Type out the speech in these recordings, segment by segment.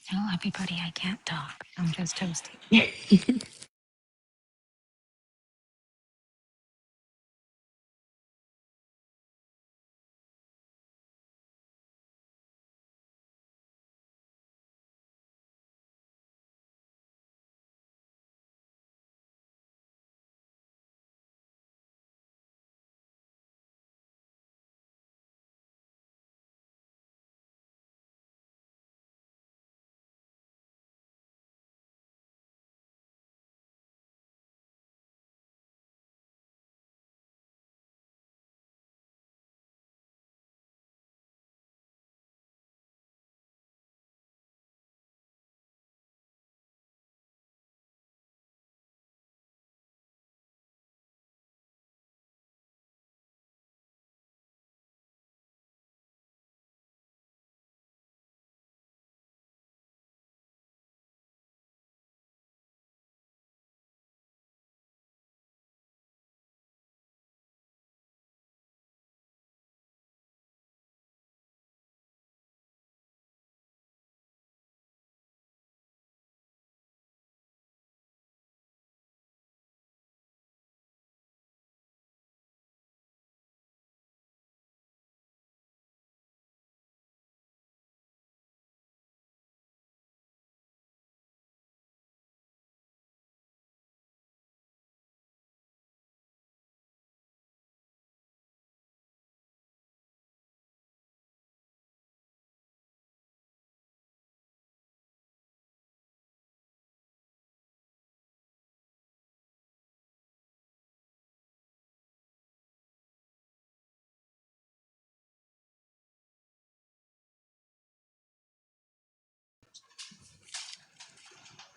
Tell everybody I can't talk. I'm just toasting.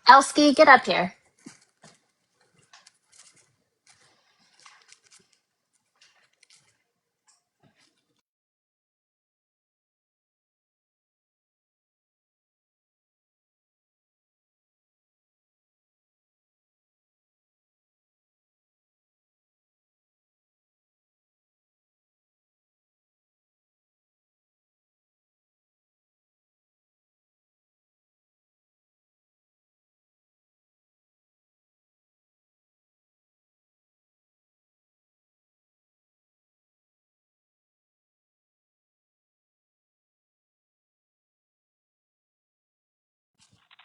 Elsky, get up here.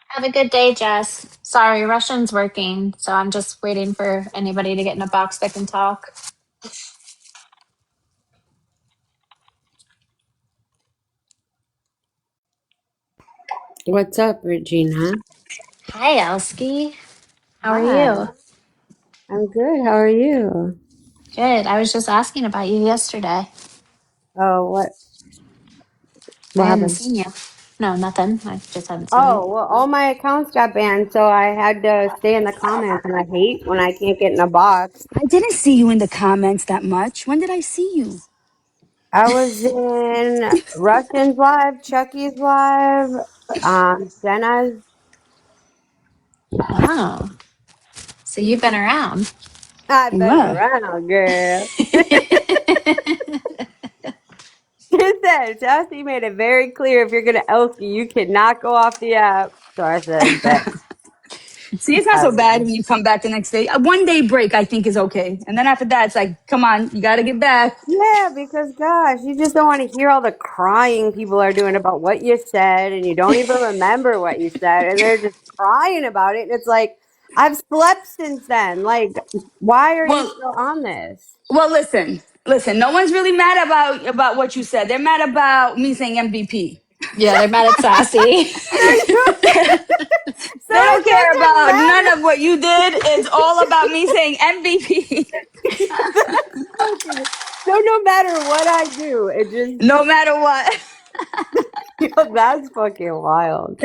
Have a good day, Jess. Sorry, Russian's working, so I'm just waiting for anybody to get in a box that can talk. What's up, Regina? Hi, Elsky. How are Hi, you? I'm good. How are you? Good. I was just asking about you yesterday. Oh, what I hadn't happened? seen you. No, nothing. I just hadn't seen you. Oh, well, all my accounts got banned, so I had to stay in the comments, and I hate when I can't get in a box. I didn't see you in the comments that much. When did I see you? I was in Russian's live, Chucky's live, Jenna's. Oh, so you've been around. I've been What? around, girl. She said, Chelsea made it very clear if you're gonna Elsie, you cannot go off the app. So I said, bet. See, it's not I so bad will. when you come back the next day. A 1 day break, I think, is okay. And then after that, it's like, come on, you got to get back. Yeah, because gosh, you just don't want to hear all the crying people are doing about what you said, and you don't even remember what you said, and they're just crying about it. And it's like, I've slept since then. Like, why are you Well, still on this? well, listen. No one's really mad about what you said. They're mad about me saying MVP. Yeah, they're mad at Sassy. They're so They I don't guess care they're about mad none of what you did. It's all about me saying MVP. at that's fucking. So no matter what I do, it just No matter what. that's fucking wild.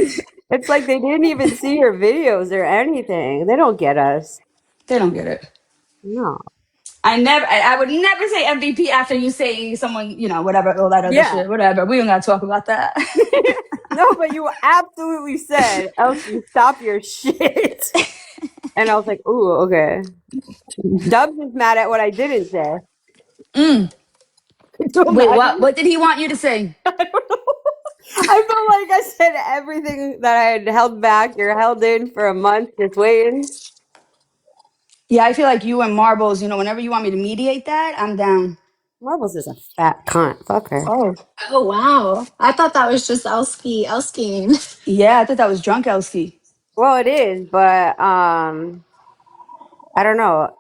It's like they didn't even see your videos or anything. They don't get us. They don't get it. No. I would never say MVP after you say someone, whatever, all that other Yeah. shit, whatever. We don't gotta talk about that. No, but you absolutely said, Elsie, stop your shit. And I was like, ooh, okay. Dubs is mad at what I didn't say. So Wait, what? imagine. What did he want you to say? I don't know. I felt like I said everything that I had held back. You're held in for a month, just waiting. Yeah, I feel like you and Marbles, whenever you want me to mediate that, I'm down. Marbles is a fat cunt. Fuck her. Oh. Oh wow. I thought that was just Elsking. Yeah, I thought that was drunk Elsie. Well, it is, but I don't know.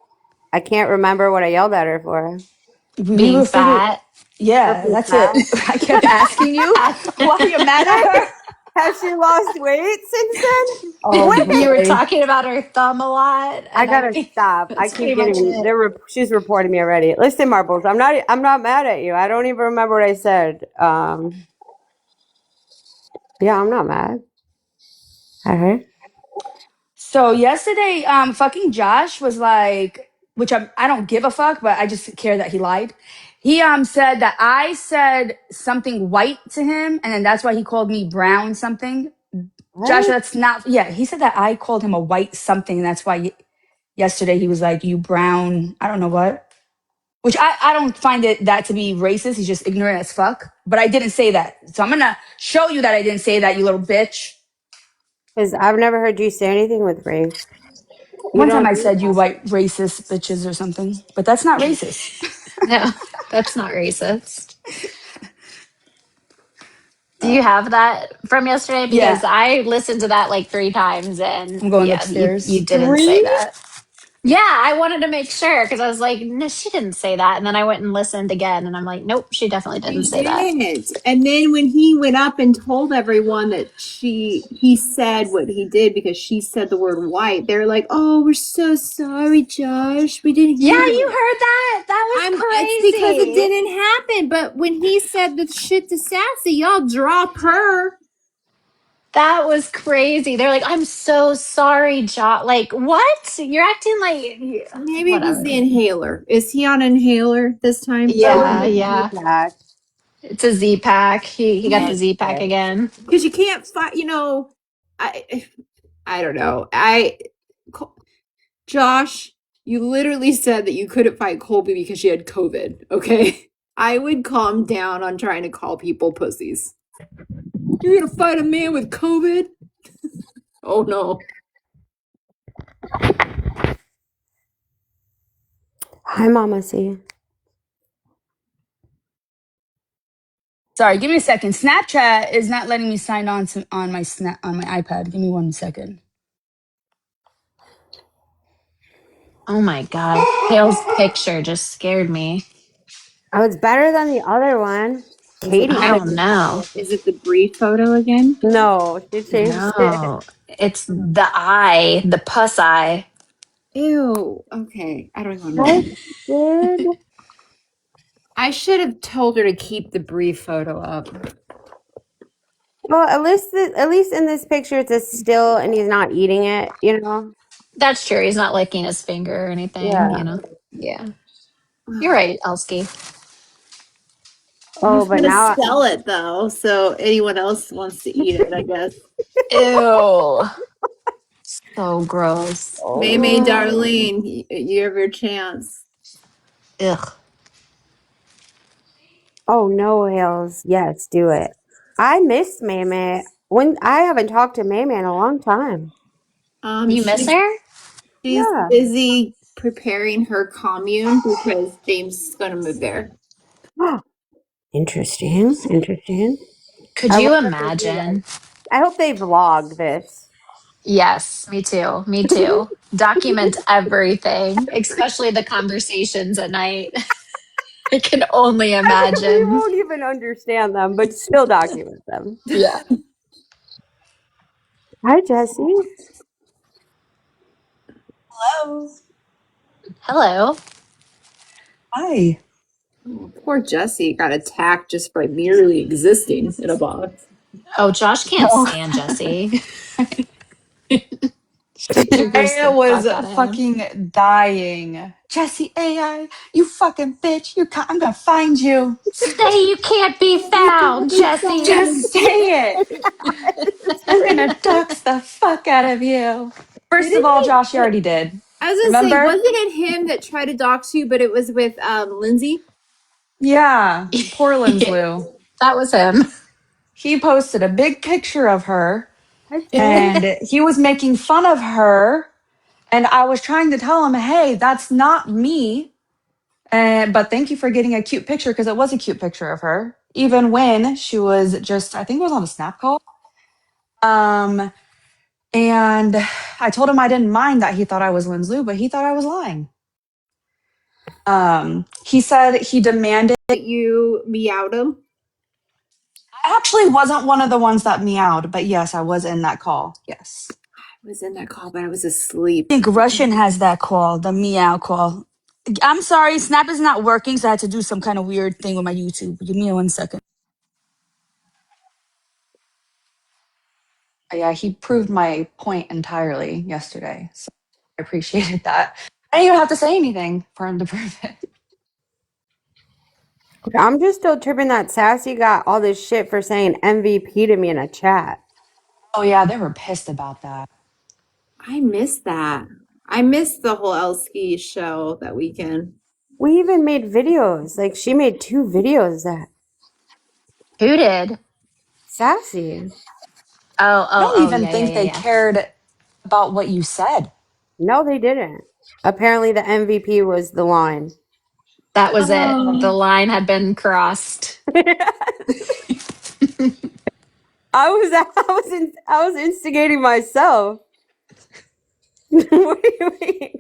I can't remember what I yelled at her for. We Being were figuring. fat. For Yeah, being that's it. fat. I kept asking you why you're mad at her. Has she lost weight since then? Oh Wait, You were boy. talking about her thumb a lot, I and gotta stop. I that's keep pretty much getting it. she's reporting me already. Listen, Marbles, I'm not mad at you. I don't even remember what I said. Yeah, I'm not mad at her. So yesterday, fucking Josh was like, which I don't give a fuck, but I just care that he lied. He said that I said something white to him, and then that's why he called me brown something. Josh, What? that's not. Yeah, he said that I called him a white something, and that's why yesterday he was like, "You brown." I don't know what. Which I don't find that to be racist. He's just ignorant as fuck. But I didn't say that, so I'm gonna show you that I didn't say that. You little bitch. Because I've never heard you say anything with race. You One time don't I do said you that. white racist bitches or something, but that's not racist. No, that's not racist. Do you have that from yesterday? Yeah, Because I listened to that like 3 times, and I'm going yeah, you upstairs. didn't say Three? that. Yeah, I wanted to make sure because I was like, no, she didn't say that. And then I went and listened again, and I'm like, nope, she definitely didn't She say that. didn't. And then when he went up and told everyone that he said what he did because she said the word white, they're like, "Oh, we're so sorry, Josh. We didn't Yeah, hear you that." heard that? That was It's because it crazy. didn't happen. But when he said the shit to Sassy, y'all drop her. That was crazy. They're like, I'm so sorry, Josh. Like, what? You're acting like Maybe it was whatever. the inhaler. Is he on inhaler this time? That was Yeah, a Z yeah. pack. It's a Z pack. He got the Z pack Okay. again. Because you can't fight. I don't know. Josh, you literally said that you couldn't fight Colby because she had COVID, okay? I would calm down on trying to call people pussies. You're gonna fight a man with COVID? Oh no. Hi, Mama C. Sorry, give me a second. Snapchat is not letting me sign on my iPad. Give me 1 second. Oh my god. Hale's picture just scared me. Oh, it's better than the other one. Is it Katie I said don't know. is it the brief photo again? no. She changed it. No. It's the eye, the pus eye. Ew. Okay. I don't even Yes, know. she did. I should have told her to keep the brief photo up. Well, at least in this picture, it's a still, and he's not eating it. You know. That's true. He's not licking his finger or anything, Yeah. you know? Yeah. You're right, Elsky. Oh, He's but gonna now sell it though, so anyone else wants to eat it, I guess. Ew. So gross. May May, oh, Darlene, you have your chance. Ugh. oh no, Hales. Yes, do it. I miss Mame. When I haven't talked to Mame in a long time. You miss She's her? Yeah. busy preparing her commune because James is gonna move there. Interesting. Interesting. Could I you wonder if they do like. imagine? I hope they vlog this. Yes, me too. Me too. Document everything, especially the conversations at night. I can only We imagine. won't even understand them, but still document them. Yeah. Hi, Jesse. Hello. Hello. Hi. Oh, poor Jesse got attacked just by merely existing in a box. Oh, Josh can't Oh, stand Jesse. She triggers I the was fuck out of him. fucking dying. Jesse AI, you fucking bitch. I'm gonna find you. Say you can't be found, Jesse. Just say it. I'm gonna dox the fuck out of you. First of Didn't all, he? Josh, you already did. I was gonna say, Remember? wasn't it him that tried to dox you, but it was with Lindsay? Yeah. Poor Yeah, Linsley. that was him. he posted a big picture of her I did. and he was making fun of her. And I was trying to tell him, hey, that's not me. But thank you for getting a cute picture because it was a cute picture of her, even when she was just, I think it was on a Snap call. And I told him I didn't mind that he thought I was Lindsay, but he thought I was lying. He said he demanded. That you meowed him? I actually wasn't one of the ones that meowed, but yes, I was in that call. Yes. I was in that call, but I was asleep. I think Russian has that call, the meow call. I'm sorry, Snap is not working, so I had to do some kind of weird thing with my YouTube. Give me 1 second. Yeah, he proved my point entirely yesterday. So I appreciated that. I didn't even have to say anything for him to prove it. I'm just still tripping that Sassy got all this shit for saying MVP to me in a chat. Oh yeah, they were pissed about that. I missed that. I missed the whole Elski show that weekend. We even made videos. Like, she made 2 videos that Who did? Sassy. I don't even Yeah, think they cared about what you said. No, they didn't. Apparently, the MVP was the line. That was it. The Oh. line had been crossed. I was instigating myself. What do you mean?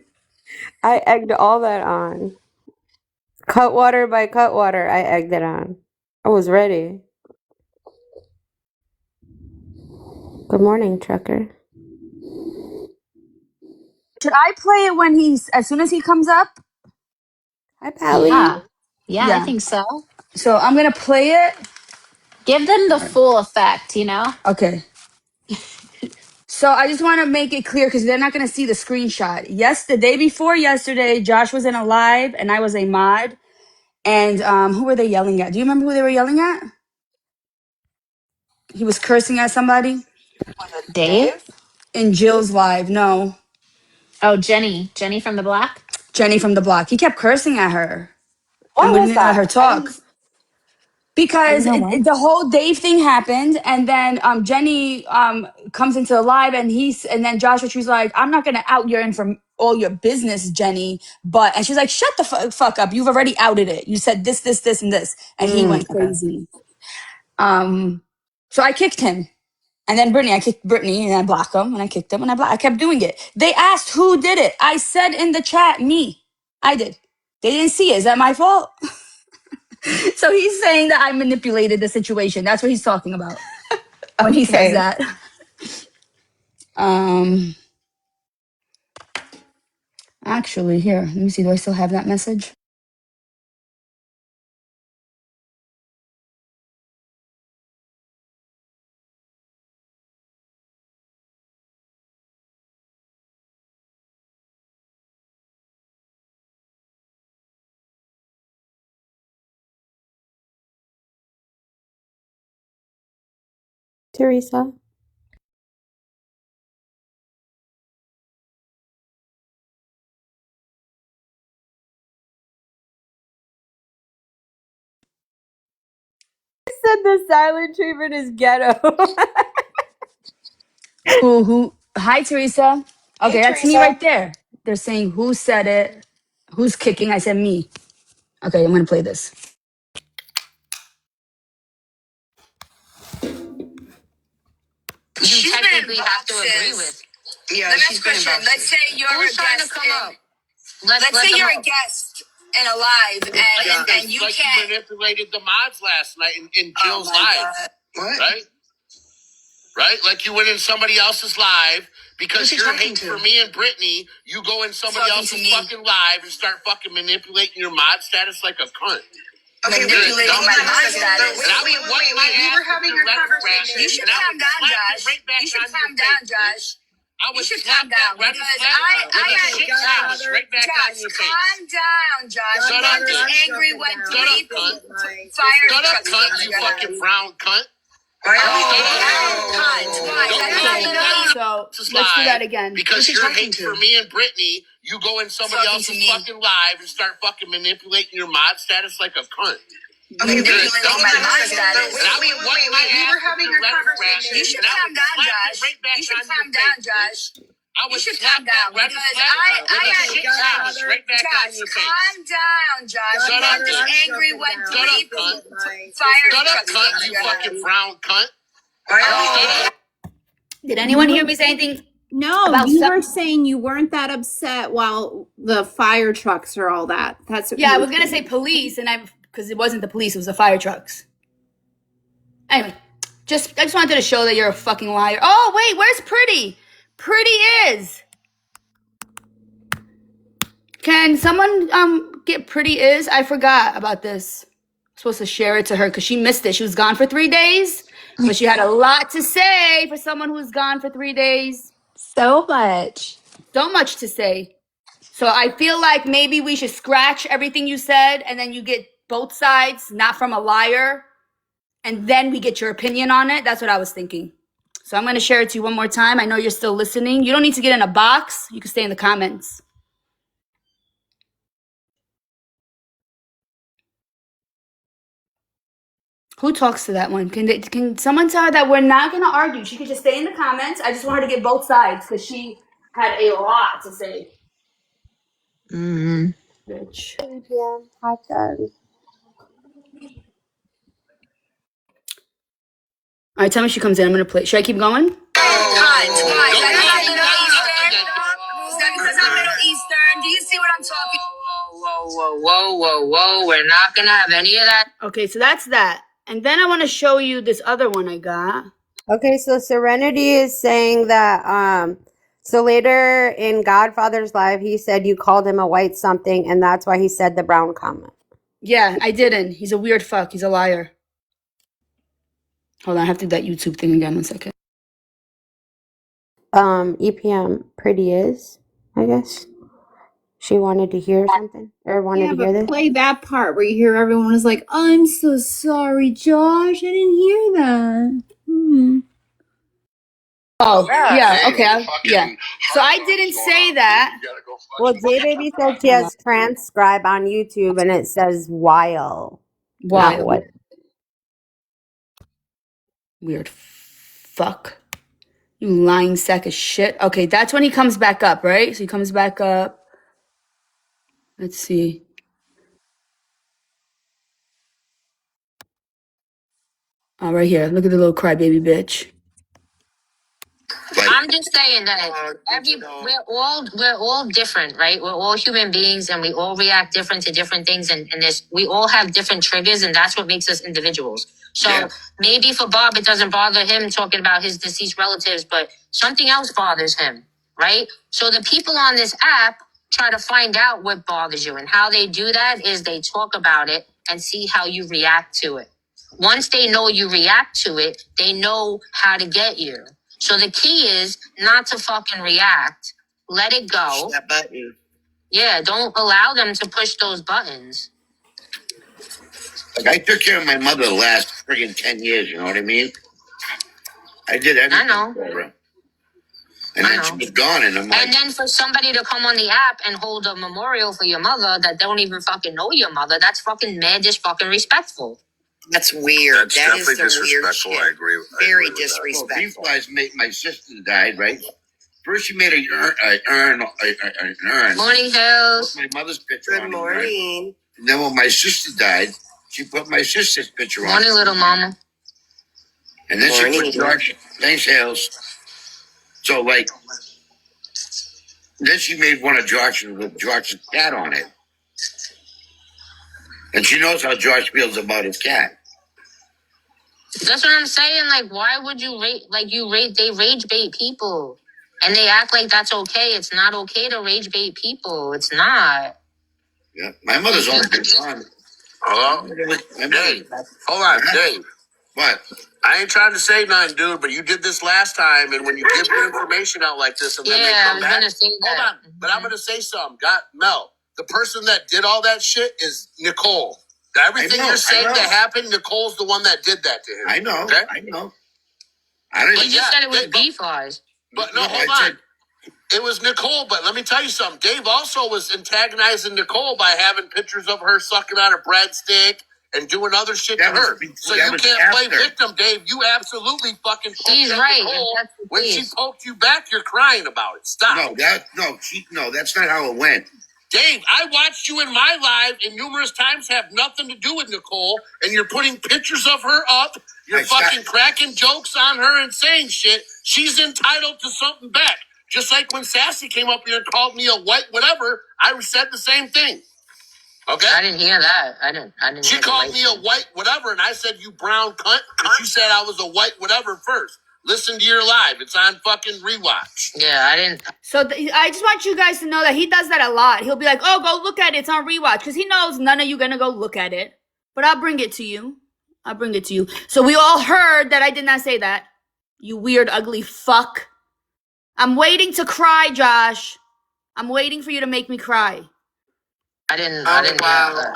I egged all that on. Cutwater by Cutwater, I egged it on. I was ready. Good morning, trucker. Should I play it when as soon as he comes up? Hi, Pally. Yeah, I Yeah. think so. So I'm gonna play it. Give them the full effect, you know? Okay. So I just want to make it clear because they're not going to see the screenshot. Yes, the day before yesterday, Josh was in a live and I was a mod. And who were they yelling at? Do you remember who they were yelling at? He was cursing at somebody. Dave? In Jill's live. No, Oh, Jenny. Jenny from the block? Jenny from the block. He kept cursing at her Why and was wouldn't let her that? talk. Because You know what? the whole Dave thing happened, and then Jenny comes into the live, and then Joshua, she's like, "I'm not gonna out your all your business, Jenny," and she's like, "Shut the fuck up! You've already outed it. You said this, this, this, and this," and he went crazy. So I kicked him, and then I kicked Brittany, and I blocked him, and I kicked him, and I kept doing it. They asked who did it. I said in the chat, me. I did. They didn't see it. Is that my fault? So he's saying that I manipulated the situation. That's what he's talking about when he says that. Actually, here, let me see. Do I still have that message? Teresa. Said the silent treatment is ghetto. Who? Hi, Teresa. Okay, Hey, that's me Teresa. right there. They're saying who said it, who's kicking. I said me. Okay, I'm gonna play this. You technically have to agree with. Yeah, let me ask a question. Let's say you're a guest. Let's say you're a guest in a live, and you can't. You manipulated the mods last night in Jill's live. What? Right? Like you went in somebody else's live because you're hating for me and Brittany. You go in somebody else's fucking live and start fucking manipulating your mod status like a cunt. Okay, manipulating my mod status. We were having your conversation. You should calm down, Josh. You should calm down, Josh. You should calm down because Josh, calm down, Josh. You got this angry when three fire trucks. Shut up, cunt, you fucking brown cunt. So let's do that again. Because you're hating for me and Brittany, you go in somebody else's fucking live and start fucking manipulating your mod status like a cunt. Okay, manipulating my mind status. Wait, we were having a conversation. You should calm down, Josh. You should calm down, Josh. You should calm down because I had Josh, calm down, Josh. You got this angry when three fire trucks. Shut up, cunt, you fucking brown cunt. Did anyone hear me say anything? No, About you some- were saying you weren't that upset while the fire trucks or all that. That's what Yeah, you I were was gonna say saying. police, and because it wasn't the police, it was the fire trucks. Anyway, I just wanted to show that you're a fucking liar. Oh wait, where's Pretty? Pretty is. Can someone get Pretty is? I forgot about this. I'm supposed to share it to her because she missed it. She was gone for 3 days, but she had a lot to say for someone who's gone for 3 days. So much. So much to say. So I feel like maybe we should scratch everything you said and then you get both sides, not from a liar, and then we get your opinion on it. That's what I was thinking. So I'm going to share it to you one more time. I know you're still listening. You don't need to get in a box. You can stay in the comments. Who talks to that one? Can someone tell her that we're not going to argue? She could just stay in the comments. I just want her to get both sides because she had a lot to say. Bitch. Yeah, hot dog. All right, tell me she comes in. I'm going to play. Should I keep going? Why? Is that because I'm Middle Eastern? Do you see what I'm talking? Whoa. We're not gonna have any of that. Okay, so that's that. And then I want to show you this other one I got. Okay, so Serenity is saying that so later in Godfather's live he said you called him a white something and that's why he said the brown comment. Yeah, I didn't. He's a weird fuck. He's a liar. Hold on, I have to do that YouTube thing again. 1 second. EPM Pretty is, I guess. She wanted to hear something or wanted Yeah, to hear but this. play that part where you hear everyone is like, "I'm so sorry, Josh. I didn't hear that." Oh, yeah, Hey, okay. fucking Yeah. So I hot didn't dogs say going on. that. You gotta go fuck Well, yourself. J Baby said she has transcribe on YouTube and it says while. Why? Not what. Weird fuck. You lying sack of shit. Okay, that's when he comes back up, right? So he comes back up. Let's see. Oh, right here. Look at the little crybaby bitch. I'm just saying that we're all different, right? We're all human beings and we all react different to different things and we all have different triggers and that's what makes us individuals. So maybe for Bob it doesn't bother him talking about his deceased relatives, but something else bothers him, right? So the people on this app try to find out what bothers you, and how they do that is they talk about it and see how you react to it. Once they know you react to it, they know how to get you. So the key is not to fucking react. Let it go. Push that button. Yeah, don't allow them to push those buttons. Like, I took care of my mother the last friggin' 10 years, you know what I mean? I did everything know. for her. And I then know. she was gone, and I'm like, And then for somebody to come on the app and hold a memorial for your mother that don't even fucking know your mother, that's fucking mad, just fucking respectful. That's weird. That's That is definitely the weird disrespectful. shit. I agree with Very that. Well, disrespectful. Beef-wise, my sister died, right? First, she made an urn. Morning, Hills. Put my mother's picture on Good it, right? morning. And then when my sister died, she put my sister's picture on Morning, it. little mama. And then she Morning. put George. Thanks, Hales. So, like, then she made one of George's with George's cat on it. And she knows how George feels about his cat. That's what I'm saying. Like, why would you they rage bait people. And they act like that's okay. It's not okay to rage bait people. It's not. Yeah. My mother's only been gone. Hello? Dave, hold on, Dave. What? I ain't trying to say nothing, dude, but you did this last time, and when you give your information out like this and then they Yeah, I come was back. gonna say that. Hold on, but I'm gonna say something. Mel, the person that did all that shit is Nicole. Everything you're saying that happened, Nicole's the one that did that to him. I know. Okay? I know. I don't You just said it was beef-wise. But no, hold on. It was Nicole, but let me tell you something. Dave also was antagonizing Nicole by having pictures of her sucking on a breadstick and doing other shit That to her. was before- So that you was can't play after. victim, Dave. You absolutely fucking poked She's at right. Nicole. That's the When she case. poked you back, you're crying about it. Stop. No, that's not how it went. Dave, I watched you in my live and numerous times have nothing to do with Nicole, and you're putting pictures of her up. You're fucking cracking jokes on her and saying shit. She's entitled to something back. Just like when Sassy came up here and called me a white whatever, I said the same thing. Okay? I didn't hear that. I didn't. She called me a white whatever, and I said, you brown cunt. And she said I was a white whatever first. Listen to your live. It's on fucking rewatch. Yeah, I didn't. So I just want you guys to know that he does that a lot. He'll be like, oh, go look at it. It's on rewatch. Because he knows none of you going to go look at it. But I'll bring it to you. So we all heard that I did not say that. You weird, ugly fuck. I'm waiting to cry, Josh. I'm waiting for you to make me cry. I didn't. Oh, I didn't wow. hear that.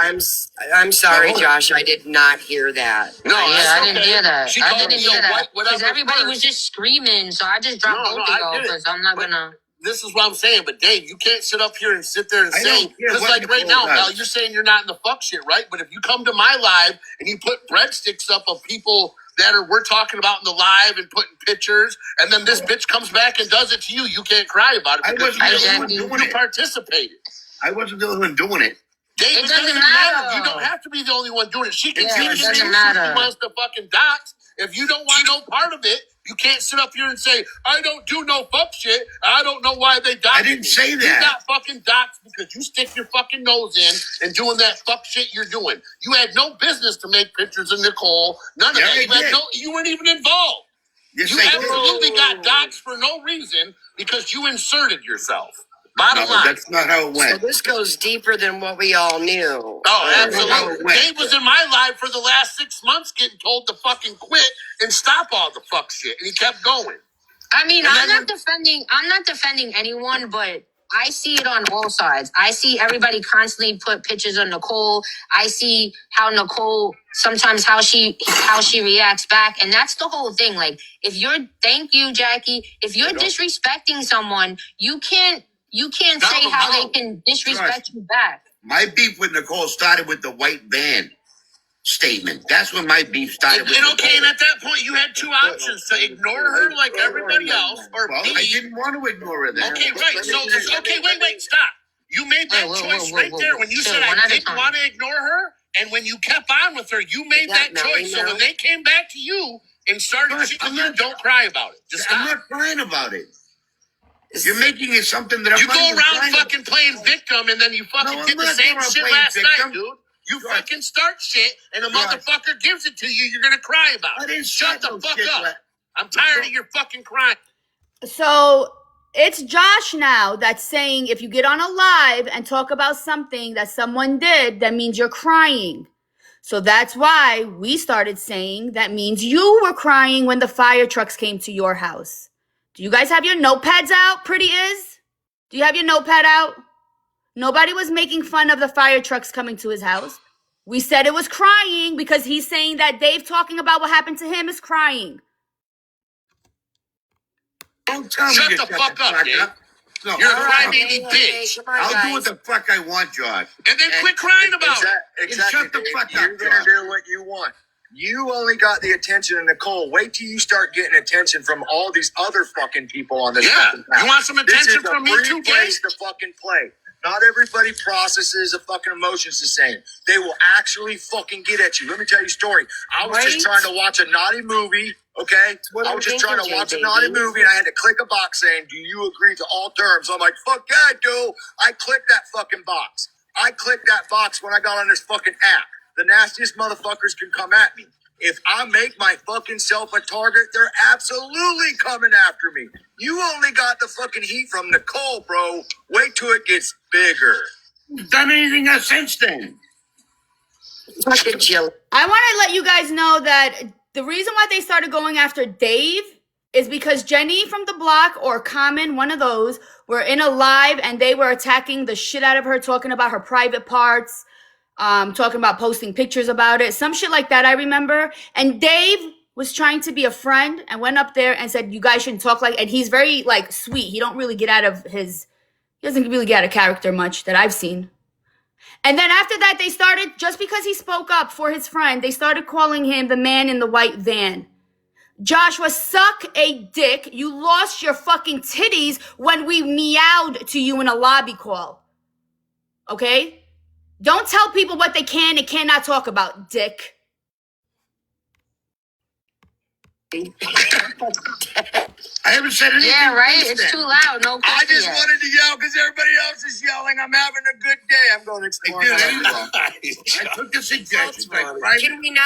I'm sorry, Josh. I did not hear that. No, I didn't okay. hear that. She I called didn't me hear a that. white Because whatever everybody first. was just screaming, so I just dropped both of I y'all get it. because I'm not But gonna. This is what I'm saying, but Dave, you can't sit up here and sit there and I say, don't care because what like right Nicole now, does. Mel, you're saying you're not in the fuck shit, right? But if you come to my live and you put breadsticks up of people that we're talking about in the live and putting pictures, and then this bitch comes back and does it to you, you can't cry about it because you participated. I wasn't the only one doing it. Dave, It doesn't matter. You don't have to be the only one doing it. She can Yeah, see it it doesn't she matter. wants to fucking dox. If you don't want no part of it, you can't sit up here and say, I don't do no fuck shit. I don't know why they doxed I didn't say You that. got fucking doxed because you stick your fucking nose in and doing that fuck shit you're doing. You had no business to make pictures of Nicole. None of Yeah, that. I You weren't even involved. Yes, You I did. absolutely got doxed for no reason because you inserted yourself. Bottom No, line. that's not how it So went. this goes deeper than what we all knew. Oh, how absolutely. it went. Dave was in my life for the last 6 months getting told to fucking quit and stop all the fuck shit. And he kept going. I mean, And I'm then not defending anyone, but I see it on all sides. I see everybody constantly put pictures of Nicole. I see how Nicole sometimes how she reacts back, and that's the whole thing. Like, thank you, Jackie. If you're disrespecting someone, you can't say how they can disrespect you back. My beef with Nicole started with the white van statement. That's when my beef started with And okay, and Nicole. at that point, you had two options: to ignore her like everybody else, or Well, B. I didn't want to ignore her then. Okay, right. So, okay, wait, stop. You made that choice right there when you Chill, said one I at a didn't time. want to ignore her, and when you kept on with her, you made that choice. So when they came back to you and started Gosh, shit I'm with you, not- don't cry about it. Just I'm stop. not crying about it. You're making it something that I'm You not go even around crying fucking playing victim, and then you fucking No, I'm did the not same going around shit playing last victim. night, dude. You Right. fucking start shit, and a Right. motherfucker gives it to you. You're gonna cry about I it. didn't Shut the start no fuck shit, up. right? I'm tired of your fucking crying. So it's Josh now that's saying if you get on a live and talk about something that someone did, that means you're crying. So that's why we started saying that means you were crying when the fire trucks came to your house. Do you guys have your notepads out, Pretty Is? Do you have your notepad out? Nobody was making fun of the fire trucks coming to his house. We said it was crying because he's saying that Dave talking about what happened to him is crying. Don't tell me Shut to the fuck up, Dave. No, You're a I'll- crybaby bitch. I'll do what the fuck I want, George. And then quit crying about it. Exactly. Shut the fuck You're up, gonna George. do what you want. You only got the attention of Nicole. Wait till you start getting attention from all these other fucking people on this. Yeah. fucking app. You want some This attention is a from me free too, place Dave? to fucking play. Not everybody processes the fucking emotions the same. They will actually fucking get at you. Let me tell you a story. I was just Right? trying to watch a naughty movie, okay? what I I'm was just trying to thinking, watch a JJB. naughty movie, and I had to click a box saying, do you agree to all terms? I'm like, fuck yeah, I do. I clicked that fucking box. I clicked that box when I got on this fucking app. The nastiest motherfuckers can come at me. If I make my fucking self a target, they're absolutely coming after me. You only got the fucking heat from Nicole, bro. Wait till it gets bigger. Done anything else since then? Fucking chill. I want to let you guys know that the reason why they started going after Dave is because Jenny from the block or Common, one of those, were in a live and they were attacking the shit out of her, talking about her private parts, talking about posting pictures about it, some shit like that, I remember. And Dave was trying to be a friend and went up there and said, you guys shouldn't talk like, and he's very like sweet. He doesn't really get out of character much that I've seen. And then after that, they started, just because he spoke up for his friend, they started calling him the man in the white van. Joshua, suck a dick. You lost your fucking titties when we meowed to you in a lobby call. Okay? Don't tell people what they can and cannot talk about, dick. I haven't said anything. Yeah, right? It's too loud. No I just yet. wanted to yell because everybody else is yelling. I'm having a good day. I'm going to explore. I took the suggestion. Right? Can we not?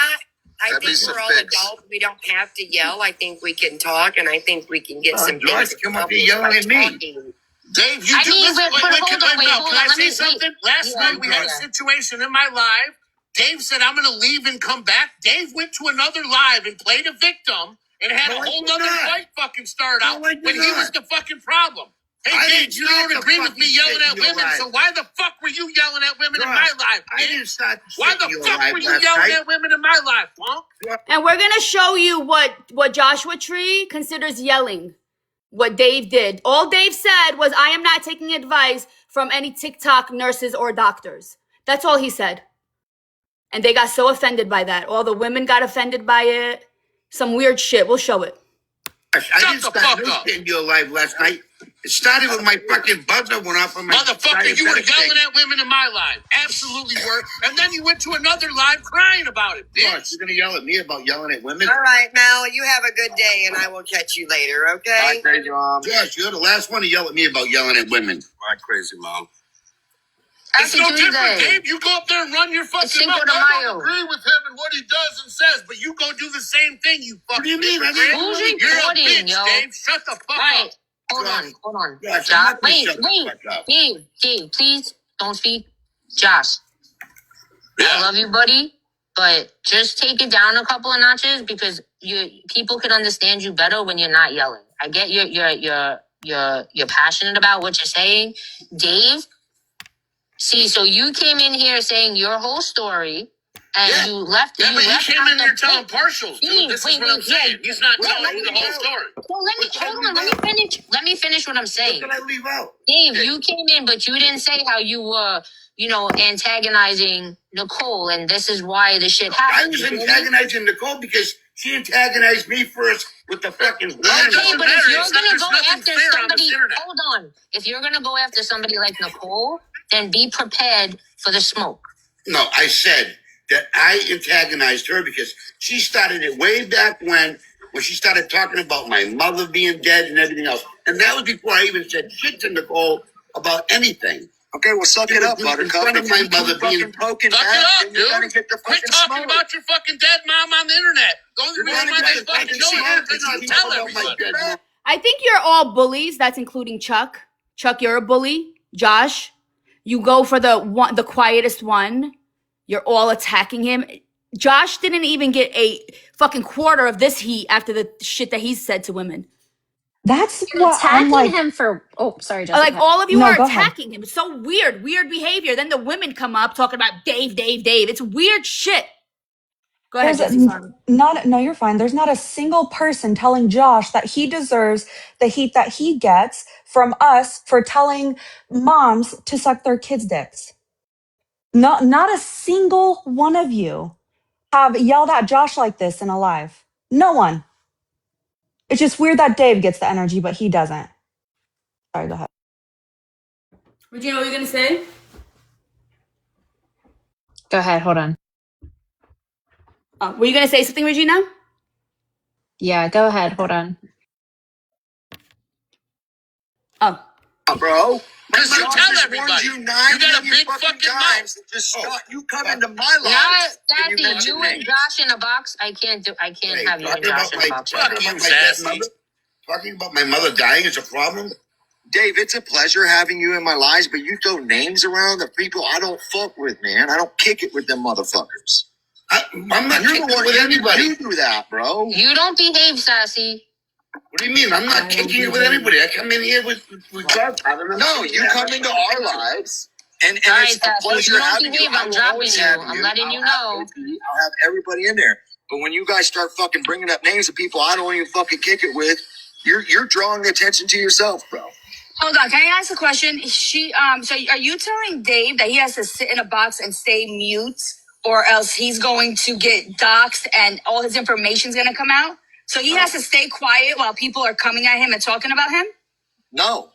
I That'd be think some we're all fix. adults. We don't have to yell. I think we can talk, and I think we can get some George, things. come up here yelling at me. Talking. Dave, you I do mean, this. but hold on, wait, no, hold can on, I let say me- something? Last Yeah, night we had a yeah. situation in my live. Dave said, I'm going to leave and come back. Dave went to another live and played a victim and had No, a I whole did nother not. fight fucking start out No, I did when he was not. the fucking problem. Hey, I Dave, didn't you start don't the agree with me fucking yelling shit at in your women, live. so why the fuck were you yelling at women in George, my live, I bitch? didn't start the Why shit in the your fuck live were you last yelling night. at women in my life, punk? And we're going to show you what Joshua Tree considers yelling. What Dave did. All Dave said was, I am not taking advice from any TikTok nurses or doctors. That's all he said. And they got so offended by that. All the women got offended by it. Some weird shit. We'll show it. I didn't the start fuck no up. shit in your live last night. It started with my fucking buzzer went off on my Motherfucker, you were diabetic yelling thing. at women in my live. Absolutely were. And then you went to another live crying about it, George, bitch. you're gonna yell at me about yelling at women? All right, Mal, you have a good day, and I will catch you later, okay? Bye, crazy mom. George, you're the last one to yell at me about yelling at women. Bye, crazy mom. It's no Happy different, Tuesday. Dave. You go up there and run your fucking Cinco mouth. de I Mayo. don't agree with him and what he does and says, but you go do the same thing, you fucking What do you mean? I hypocrite. didn't Who's You're a recording, bitch, yo? Dave. Shut the fuck Right. up. Hold on. Josh, I'm Josh, not gonna wait, shut the fuck up. Dave, please don't speak. Josh, I Yeah. love you, buddy, but just take it down a couple of notches because people can understand you better when you're not yelling. I get you're passionate about what you're saying, Dave. See, so you came in here saying your whole story, and Yeah. you left. Yeah, you but he left came out in the- here telling wait, partials, dude. This is what I'm saying. He's not Wait, telling let you the me- whole story. Well, let me finish. Let me finish what I'm What saying. did I leave out? Dave, you came in, but you didn't say how you were, antagonizing Nicole, and this is why the shit I happened. was You feel me? antagonizing Nicole because she antagonized me first with the fucking Okay, doesn't but if matter. you're It's not- gonna there's go nothing after fair on somebody, this internet. hold on. If you're gonna go after somebody like Nicole, then be prepared for the smoke. No, I said that I antagonized her because she started it way back when she started talking about my mother being dead and everything else. And that was before I even said shit to Nicole about anything. Okay, well, suck it up, Buttercup. In front of If my you mother keep being- fucking poking Suck it back, up, then you're gonna dude. get the Quit fucking talking smoke. about your fucking dead mom on the internet. The only You're reason gonna why get they the fucking fucking know smoke. it is because you tell About my everybody. dead mom. I think you're all bullies. That's including Chuck. Chuck, you're a bully. Josh, you go for the quietest one. You're all attacking him. Josh didn't even get a fucking quarter of this heat after the shit that he said to women. That's You're what I'm attacking like. him for. Oh, sorry, Jessica. Like all of you No, are go ahead. attacking him. It's so weird behavior. Then the women come up talking about Dave. It's weird shit. Go ahead, There's Jesse. Sorry. no, you're fine. There's not a single person telling Josh that he deserves the heat that he gets from us for telling moms to suck their kids' dicks. Not a single one of you have yelled at Josh like this in a live. No one. It's just weird that Dave gets the energy, but he doesn't. Sorry, go ahead. Regina, what were you gonna say? Go ahead. Hold on. Were you gonna say something, Regina? Yeah, go ahead. Hold on. Oh. Bro. Because you Josh tell has everybody. warned you 9 You got a million big fucking times mouth. to just stop. You come into my Not life. Sassy, you and Josh in a box. I can't Hey, have you and talking Josh about in my a box. talking right now. about my dead Sassy. mother. Talking about my mother dying is a problem. Dave, it's a pleasure having you in my lives, but you throw names around the people I don't fuck with, man. I don't kick it with them motherfuckers. I'm not You're kicking the one it with anybody. You do that, bro. You don't behave, Sassy. What do you mean? I'm not kicking it with anybody. I come in here with Godfather. No, you come into our lives, and All right, it's a Sassy, if pleasure you don't having you. behave, I I'm will dropping always you. have I'm letting you I'll have know. OP, I'll have everybody in there. But when you guys start fucking bringing up names of people I don't even fucking kick it with, you're drawing attention to yourself, bro. Hold on, can I ask a question? So are you telling Dave that he has to sit in a box and stay mute, or else he's going to get doxxed and all his information's gonna come out? So he has to stay quiet while people are coming at him and talking about him? No.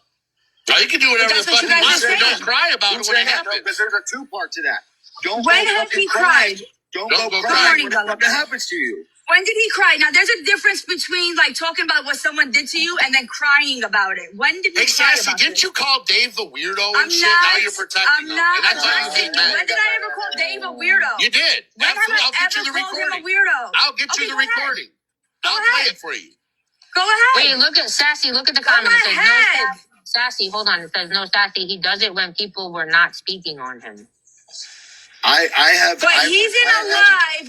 No, you can do whatever the fuck you want. Don't cry about it when it happens. Because there's a two-part to that. Don't When go has fucking he crying. cried? Don't Don't go go crying crying. when it happens to you. When did he cry? Now, there's a difference between like talking about what someone did to you and then crying about it. When did he Hey, cry Sassy, about didn't it? you call Dave the weirdo I'm and shit? not. Now you're protecting I'm him. not. And I thought you hate men. When did I ever call Dave a weirdo? You did. When Absolutely. have I'll get you I the ever called him recording. a weirdo? I'll get you the go ahead. recording. Go I'll ahead. play it for you. Go ahead. Wait, look at Sassy. Look at the Go comment. It says no ahead. Sassy. Hold on. It says no Sassy. He does it when people were not speaking on him. But he's in a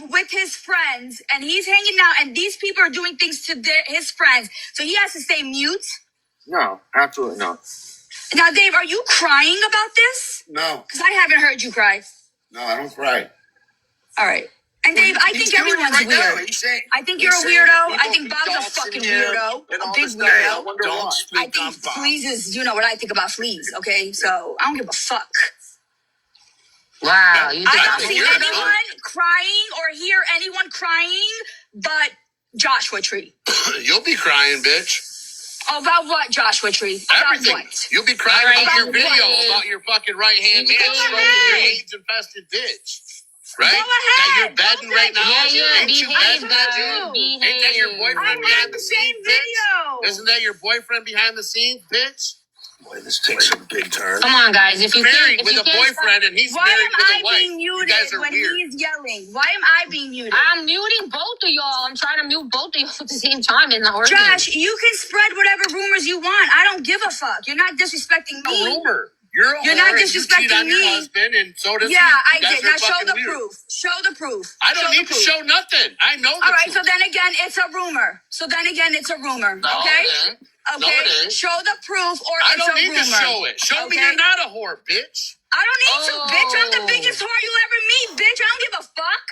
live with his friends, and he's hanging out, and these people are doing things to his friends, so he has to stay mute. No, absolutely not. Now, Dave, are you crying about this? No, Because I haven't heard you cry. no, I don't cry. All right. And Dave, I think everyone's weird. I think you're a weirdo. I think Bob's a fucking weirdo. A big weirdo. Don't I speak on think Bob. Fleas is, you know what I think about Fleas, okay? So I don't give a fuck. Wow. You I think don't I'm see a weirdo? anyone crying or hear anyone crying but Joshua Tree. You'll be crying, bitch. About what, Joshua Tree? About Everything. what? You'll be crying All right, about your then, video what? about your fucking right-hand man Go stroking ahead. your AIDS-infested bitch. Right? Go That ahead. you're bedding Go right ahead. now? Yeah, Ain't you behave, bedding bro. that dude? Behave. Ain't that your I boyfriend have behind the the same scenes, bitch? video. Isn't that your boyfriend behind the scenes, bitch? Boy, this takes a big turn. Come on, guys. If you Married can't, if with you a can't stop- boyfriend and he's Why married am with I a wife. being You muted guys are when weird. he's yelling? Why am I being muted? I'm muting both of y'all. I'm trying to mute both of y'all at the same time in the argument. Josh, you can spread whatever rumors you want. I don't give a fuck. You're not disrespecting A me. rumor. You're a You're whore not and you cheat disrespecting on your me. husband and so does Yeah, he. I You guys did. are Now show fucking the weird. proof. Show the proof. I don't need to show nothing. I know the All right, truth. so then again, it's a rumor. No, Okay? it ain't. Okay, No, it ain't. show the proof or I it's don't a need rumor. to show it. Show me Okay? you're not a whore, bitch. I don't need to, bitch. I'm the Oh. biggest whore you'll ever meet, bitch. I don't give a fuck.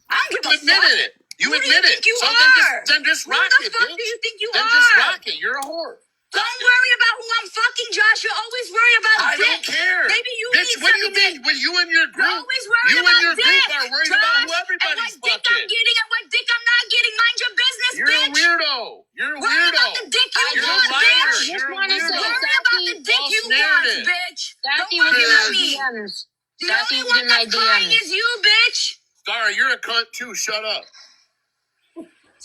I don't give You a fuck. admitted it. You Who do admit you it. think you So are? then just Who rock the it, fuck bitch. do you think you then are? just rock it. You're a whore. Don't worry about who I'm fucking, Josh. You always worry about I dick. don't care. Maybe you Bitch, need what do you some mean? dick. When you and your You're group, always worried you about and your dick. group are worried about who Josh, everybody's and what dick I'm fucking. getting and what dick I'm not getting. Mind your business, You're bitch. a weirdo. You're a Worry weirdo. about the dick you You're want, a liar. bitch. You're a wanna say weirdo. Worry about the dick False you narrative. want, bitch. Sassy Don't was worry in about my me. DMs. The Sassy only was one in my that's crying DMs. is you, bitch. Star, you're a cunt too. Shut up.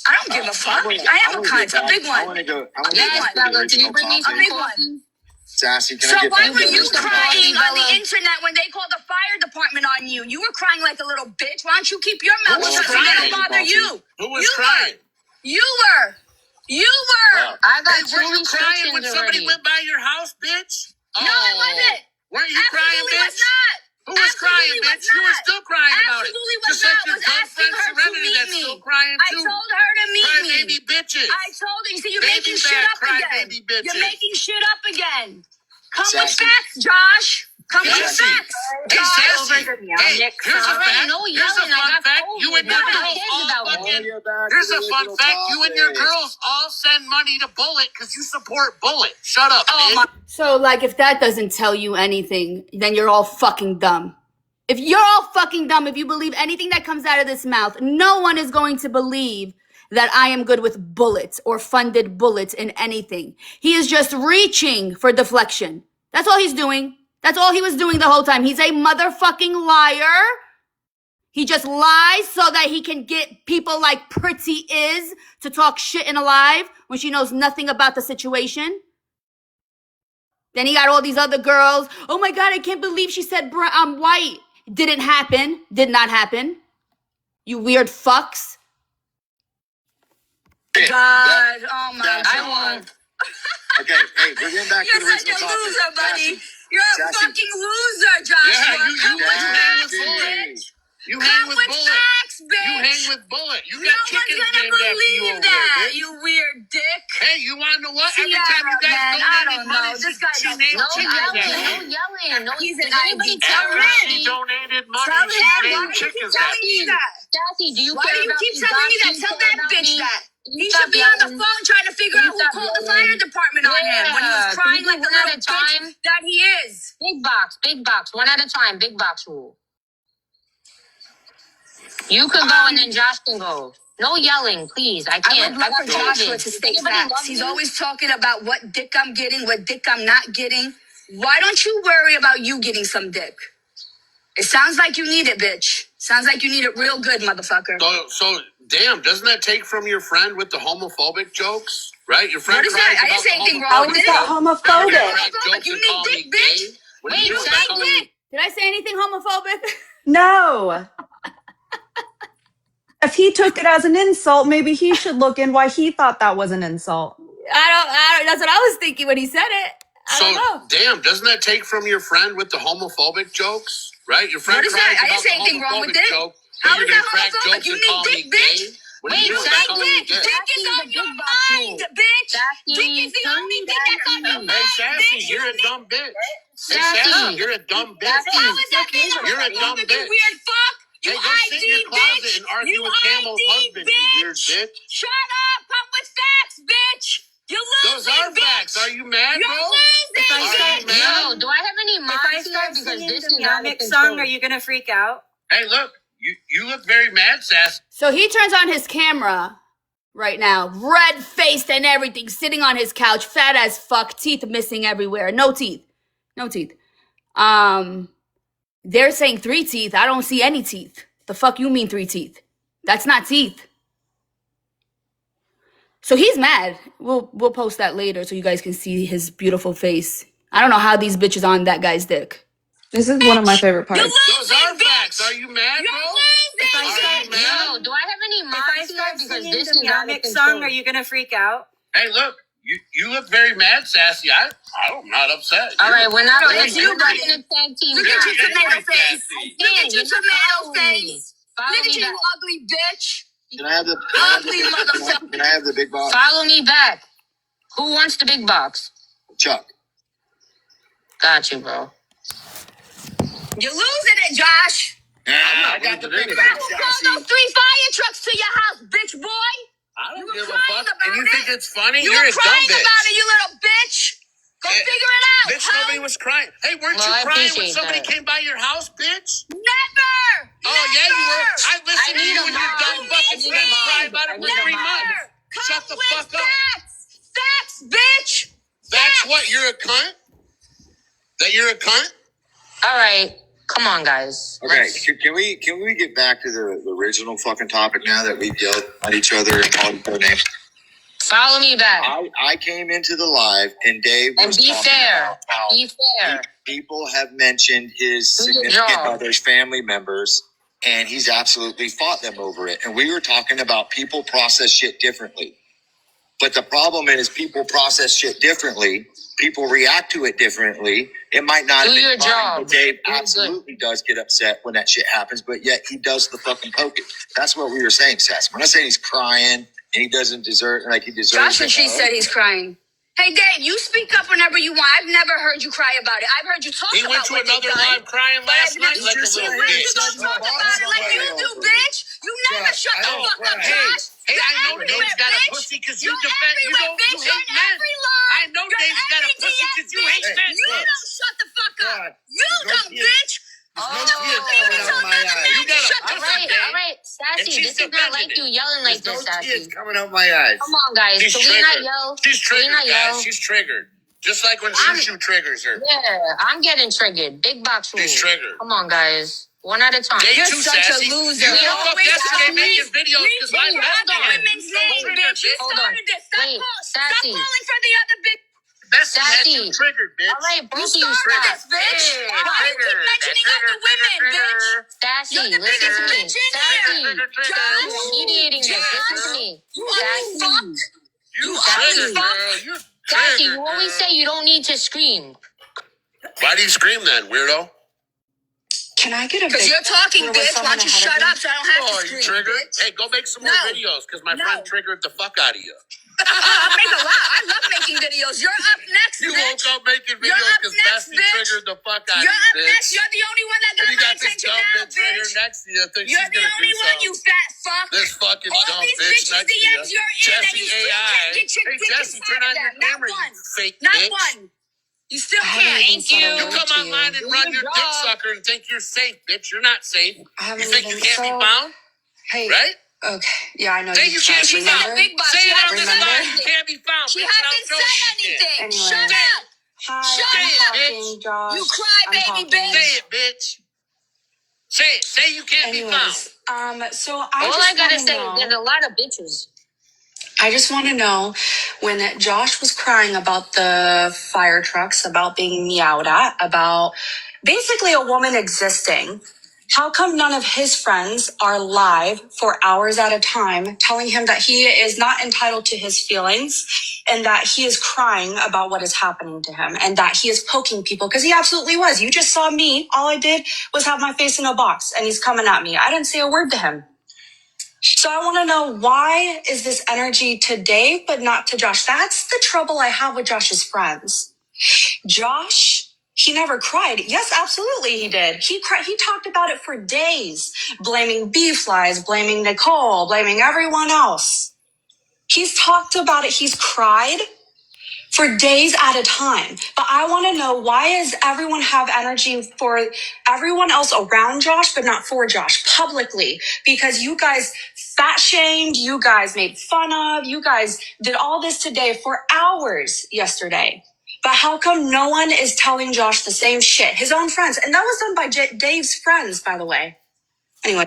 I don't give a fuck. I am a cunt. A big I one. want to go. I A want to big go one. back to the Bella, can you original bring me A some topic. big one. coffee? Sassy, can So I get why back were to the you original crying topic? on the internet when they called the fire department on you? You were crying like a little bitch. Why don't you keep your mouth Who was shut so they crying? don't bother you? Who was You crying? You were. You were. I got Hey, two were you crying when restrictions somebody already. went by your house, bitch? No, I wasn't. Weren't you crying, Absolutely bitch? was not. Who was crying, Absolutely bitch? was You were not. still crying about it. Absolutely was Just like not. your Was asking girlfriend her to Serenity meet that's me. still crying I too. told her to meet Cry me. baby bitches. I told her. You see, you're Baby making back, shit up cry again. baby bitches. You're making shit up again. Come with Sassy. facts, Josh. Come with Sassy. facts. Hey, Josh. Sassy. Hey, here's a Alright, fact. no Here's a yelling, I fun got fact. COVID. You and your What are girls kids all about fucking. that? Here's a fun fact. You and your girls all send money to Bullet because you support Bullet. Shut up, Oh bitch. my. So, like, if that doesn't tell you anything, then you're all fucking dumb. If you're all fucking dumb, if you believe anything that comes out of this mouth, no one is going to believe that I am good with bullets or funded bullets in anything. He is just reaching for deflection. That's all he's doing. That's all he was doing the whole time. He's a motherfucking liar. He just lies so that he can get people like Pretty Is to talk shit in a live when she knows nothing about the situation. Then he got all these other girls. Oh my God, I can't believe she said I'm white. Didn't happen. Did not happen. You weird fucks. God, oh my God. Okay, hey, we're getting back to the You're such original a topic. loser, buddy. Sassy. You're a Sassy. fucking loser, Joshua. Yeah, you Come with hang facts, with Bullet. bitch. You hang Come with with Bullet. facts, You bitch. hang with Bullet. You No got one's chickens gonna named after you believe over that, there, bitch. you weird dick. Hey, you want to know what? Every Sierra, time you guys man, I donated don't know. money, This guy she don't named No chickens yelling, after no you. yelling. No, He's did an anybody ID. tell After her? she donated money, Tell she him. Why named do you keep chickens telling after me you. that? Sassy, do you Why care do you about keep these telling me guys? that? Do you Tell care that about bitch me? that. Can you He stop should be on the yelling? phone trying to figure Can you out who stop called the yelling? fire department on him when he was crying like the little bitch that he is. Big box, one at a time. Big box rule. You can go and then Josh can go. No yelling, please. I can't. I would love for Joshua to state facts. He's always talking about what dick I'm getting, what dick I'm not getting. Why don't you worry about you getting some dick? It sounds like you need it, bitch. Sounds like you need it real good, motherfucker. So damn, doesn't that take from your friend with the homophobic jokes? Right? Your friend What is that? I didn't say anything wrong How with is it. that homophobic? You need dick, bitch. Wait, You need dick. Did I say anything homophobic? No. If he took it as an insult, maybe he should look in why he thought that was an insult. I don't. That's what I was thinking when he said it. I don't know. Damn, doesn't that take from your friend with the homophobic jokes? Right? Your friend What is that? cries I didn't about say the anything wrong with homophobic it. joke, How but is you're that gonna crack homophobic? jokes You and call need me dick, bitch. gay? What are Wait, you you doing by need calling me dick. gay? Dick is on your mind, bitch. Dick is the only thing that's on your mind, Hey, Sassy, bitch. you're a dumb bitch. Hey, Sassy. Sassy, you're a dumb bitch. How is that being You're a dumb homophobic, you bitch. weird fuck? You Hey, go sit in your ID, closet bitch. and argue You with Camel's ID, husband, you weird bitch. Shut up. Come with facts, bitch. You're Those losing, are bitch. facts. Are you mad, You're bro? losing, Are you bitch. mad? Yo, do I have any mods here? Because this is out of song, control. are you gonna freak out? Hey, look, you look very mad, Sass. So he turns on his camera right now, red faced and everything, sitting on his couch, fat as fuck, teeth missing everywhere, no teeth. They're saying 3 teeth. I don't see any teeth. The fuck you mean 3 teeth? That's not teeth. So he's mad. We'll post that later so you guys can see his beautiful face. I don't know how these bitches on that guy's dick. This is one of my favorite You're parts. Those losing, are facts. Are you mad, You're bro? losing, Are you mad? Yo, do I have any mods If I here? start Because singing this the is out of Yamik control. song, are you gonna freak out? Hey, look, you look very mad, Sassy. I'm not upset. All right, we're not Look gonna at you, tag buddy. team. Look at you, Yeah, tomato yeah, face. Sassy. Look at you, You're not tomato following me. face. Follow Look at me you, back. you ugly bitch. Can I have the Ugly motherfucker. Can I have the big box? Follow me back. Who wants the big box? Chuck. Got you, bro. You're losing it, Josh. I got the big I will call those 3 fire trucks to your house, bitch boy. I don't You were give a crying fuck. about And you it. think it's funny? You You're were a dumb crying bitch. about it, you little bitch. Go Eh, figure it out. Bitch, huh? nobody was crying. Hey, weren't Well, I you crying when appreciate somebody that. came by your house, bitch? Never. Oh, yeah, you were. Never. I listened to need you a and your mom. dumb I fucking need a friends mom. cry about I it need for a 3 mom. months. Come Shut the with fuck up. facts. Facts, bitch. That's what, you're a cunt? That you're a cunt? All right, come on, guys. Okay, can we get back to the original fucking topic now that we've yelled at each other and called each other names? Follow me back. I came into the live and Dave And was be talking fair. about how Be fair. people have mentioned his Do your significant job. others, family members, and he's absolutely fought them over it. And we were talking about people process shit differently. But the problem is people process shit differently. People react to it differently. It might not Do have been your fine, job. but Dave Do it absolutely does get upset when that shit happens, but yet he does the fucking poking. That's what we were saying, Sass. We're not saying he's crying and he doesn't deserve, like he deserves Josh and it. she said he's crying. Hey, Dave, you speak up whenever you want. I've never heard you cry about it. I've heard you talk He about went to what another you've done. live crying But last I've night never- like a just little said You bitch. don't talk about it like you do, bitch. You never shut the fuck up, Josh. Hey, I know Dave's got a pussy because you defend, you don't, you hate men. I know Dave's got a pussy because you hate men. You don't shut the fuck up. You don't, bitch. There's no Oh, tears coming out of my eyes. You got Shut a the pussy, Dave. All right, And Sassy, she's this is not like defending you yelling like There's this, no tears Sassy. coming out my eyes. Come on, guys. She's Can we not triggered. yell? She's Can we triggered, not yell? guys. She's triggered. Just like when I'm- Shushu triggers her. Yeah, I'm getting triggered. Big box rule. She's triggered. Come on, guys. One at a time. Day You're 2, such a Sassy. loser. You You woke up always yesterday have making these videos because my reaching best other on. women's names, bitch. You Hold on. started this. Stop, Wait, stop Sassy. calling for the other bitch. Bessie had Sassy. you triggered, bitch. All right, You both of you started stop. this, bitch. Why you keep mentioning other women, bitch? Sassy, You're the listen biggest to me. bitch in Sassy, here. you're mediating this. Josh. Listen to me. You ugly fuck. You Sassy. triggered, girl. You Sassy, triggered, you always girl. say you don't need to scream. Why do you scream then, weirdo? Can I get a Because big you're talking, with bitch. Why someone don't you ahead of shut me? up so I don't have Oh, to you scream, triggered? bitch? Hey, go make some more No. videos because my No. friend triggered the fuck out of you. I make a lot. I love making videos. You're up next, You bitch. woke up making You're videos up because next, Bessie bitch. triggered the fuck out of You're you, up bitch. next. You're the only one that And got you my got this attention dumb now, bitch right here bitch. next to you thinks You're she's the gonna only do one, something. you fat fuck. This fucking All dumb these bitch bitches next to you. DMs you're in, and Jesse you still AI. can't get your Hey, dick Jesse, inside turn of on your them. Not camera, one. you fake Not bitch. one. You still I haven't can't. even said a You word come to online you. and run your dick job. sucker and think you're safe, bitch. You're not safe. I haven't You think you even can't be so. found? Hey. Right? Okay. Yeah, I know Say you you tried. can't be She's in found. the big box. Say She it on hasn't this said line. You anything. can't be found, She bitch. And I'll hasn't show said you shit. anything. Anyway. Shut Say it. up. Hi, Shut I'm Say it, up. talking, bitch. Josh. You cry, I'm baby talking. bitch. Say it, bitch. Say it. Say you can't be found. Anyways, so All I I just gotta want to say is there's a know. lot of bitches. I just want to know when Josh was crying about the fire trucks, about being meowed at, about basically a woman existing. How come none of his friends are live for hours at a time telling him that he is not entitled to his feelings and that he is crying about what is happening to him and that he is poking people? Because he absolutely was. You just saw me. All I did was have my face in a box and he's coming at me. I didn't say a word to him. So I want to know, why is this energy to Dave but not to Josh? That's the trouble I have with Josh's friends. Josh, he never cried. Yes, absolutely he did. He cried. He talked about it for days, blaming B-Flies, blaming Nicole, blaming everyone else. He's talked about it. He's cried for days at a time. But I want to know, why does everyone have energy for everyone else around Josh, but not for Josh publicly? Because you guys fat shamed, you guys made fun of, you guys did all this today for hours yesterday. But how come no one is telling Josh the same shit? His own friends. And that was done by Dave's friends, by the way. Anyway.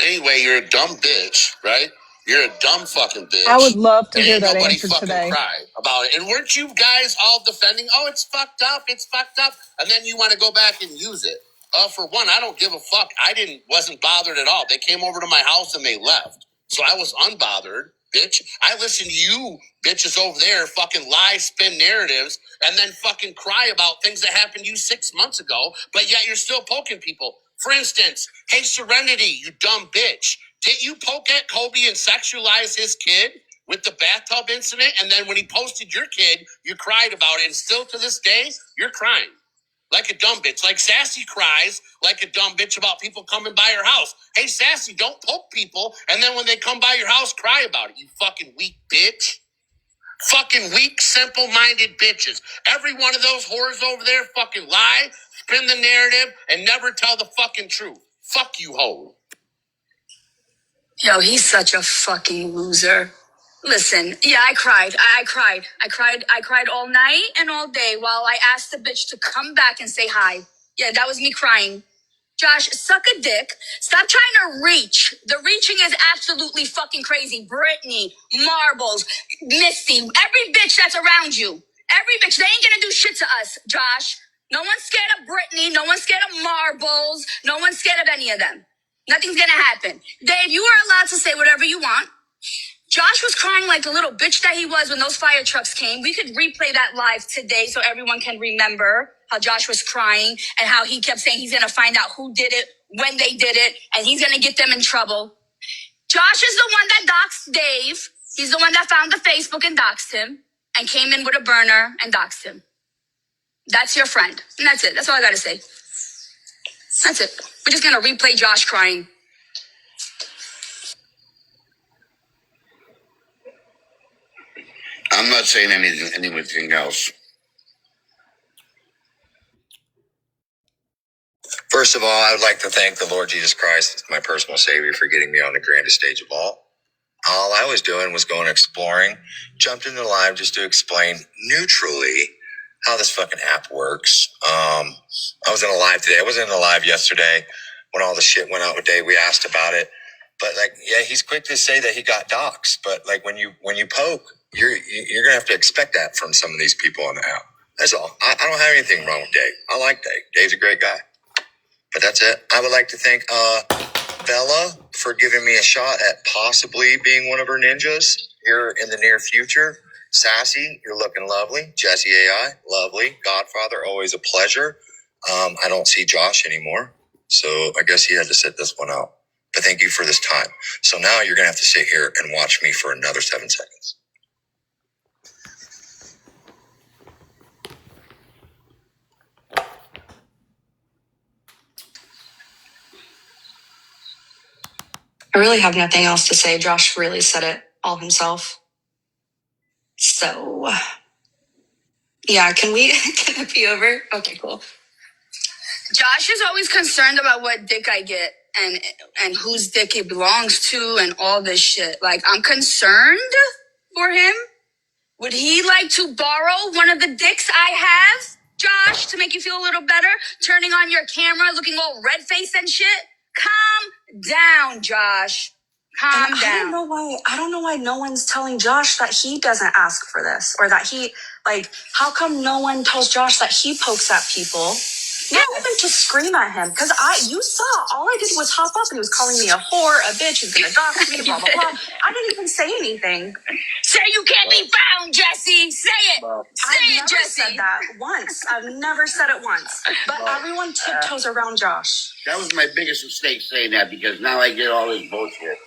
Anyway, you're a dumb bitch, right? You're a dumb fucking bitch. I would love to And hear ain't that nobody answer fucking today. cry about it. And weren't you guys all defending, oh, it's fucked up, and then you want to go back and use it? For one, I don't give a fuck. Wasn't bothered at all. They came over to my house and they left. So I was unbothered, bitch. I listened to you bitches over there fucking lie, spin narratives, and then fucking cry about things that happened to you 6 months ago, but yet you're still poking people. For instance, hey, Serenity, you dumb bitch. Didn't you poke at Kobe and sexualize his kid with the bathtub incident? And then when he posted your kid, you cried about it. And still to this day, you're crying like a dumb bitch. Like Sassy cries like a dumb bitch about people coming by her house. Hey, Sassy, don't poke people. And then when they come by your house, cry about it. You fucking weak bitch. Fucking weak, simple-minded bitches. Every one of those whores over there fucking lie, spin the narrative, and never tell the fucking truth. Fuck you, hoe. Yo, he's such a fucking loser. Listen, yeah, I cried. I cried all night and all day while I asked the bitch to come back and say hi. Yeah, that was me crying. Josh, suck a dick. Stop trying to reach. The reaching is absolutely fucking crazy. Brittany, Marbles, Misty, every bitch that's around you. Every bitch, they ain't gonna do shit to us, Josh. No one's scared of Brittany. No one's scared of Marbles. No one's scared of any of them. Nothing's gonna happen. Dave, you are allowed to say whatever you want. Josh was crying like the little bitch that he was when those fire trucks came. We could replay that live today so everyone can remember how Josh was crying and how he kept saying he's going to find out who did it, when they did it, and he's going to get them in trouble. Josh is the one that doxed Dave. He's the one that found the Facebook and doxed him and came in with a burner and doxed him. That's your friend. And that's it. That's all I got to say. That's it. We're just going to replay Josh crying. I'm not saying anything else. First of all, I would like to thank the Lord Jesus Christ, my personal Savior, for getting me on the grandest stage of all. All I was doing was going exploring, jumped into live just to explain neutrally how this fucking app works. I was in a live today. I wasn't in a live yesterday when all the shit went out with Dave. We asked about it, but like, yeah, he's quick to say that he got doxxed. But like when you poke, you're gonna have to expect that from some of these people on the app. That's all. I don't have anything wrong with Dave. I like Dave. Dave's a great guy. But that's it. I would like to thank Bella for giving me a shot at possibly being one of her ninjas here in the near future. Sassy, you're looking lovely. Jesse AI, lovely. Godfather, always a pleasure. I don't see Josh anymore, so I guess he had to sit this one out. But thank you for this time. So now you're going to have to sit here and watch me for another 7 seconds. I really have nothing else to say. Josh really said it all himself. So, yeah, can it be over? Okay, cool. Josh is always concerned about what dick I get and whose dick it belongs to and all this shit. Like, I'm concerned for him. Would he like to borrow one of the dicks I have, Josh, to make you feel a little better? Turning on your camera, looking all red-faced and shit? Calm down, Josh. Calm down. I don't know why no one's telling Josh that he doesn't ask for this, or that he, like, how come no one tells Josh that he pokes at people? Not even to scream at him, because you saw, all I did was hop up and he was calling me a whore, a bitch, he's gonna dox me, blah, blah, blah. I didn't even say anything. Say you can't be found, Jesse. Say it. Say it, Jesse. I've never said that once. I've never said it once. But everyone tiptoes around Josh. That was my biggest mistake saying that, because now I get all this bullshit.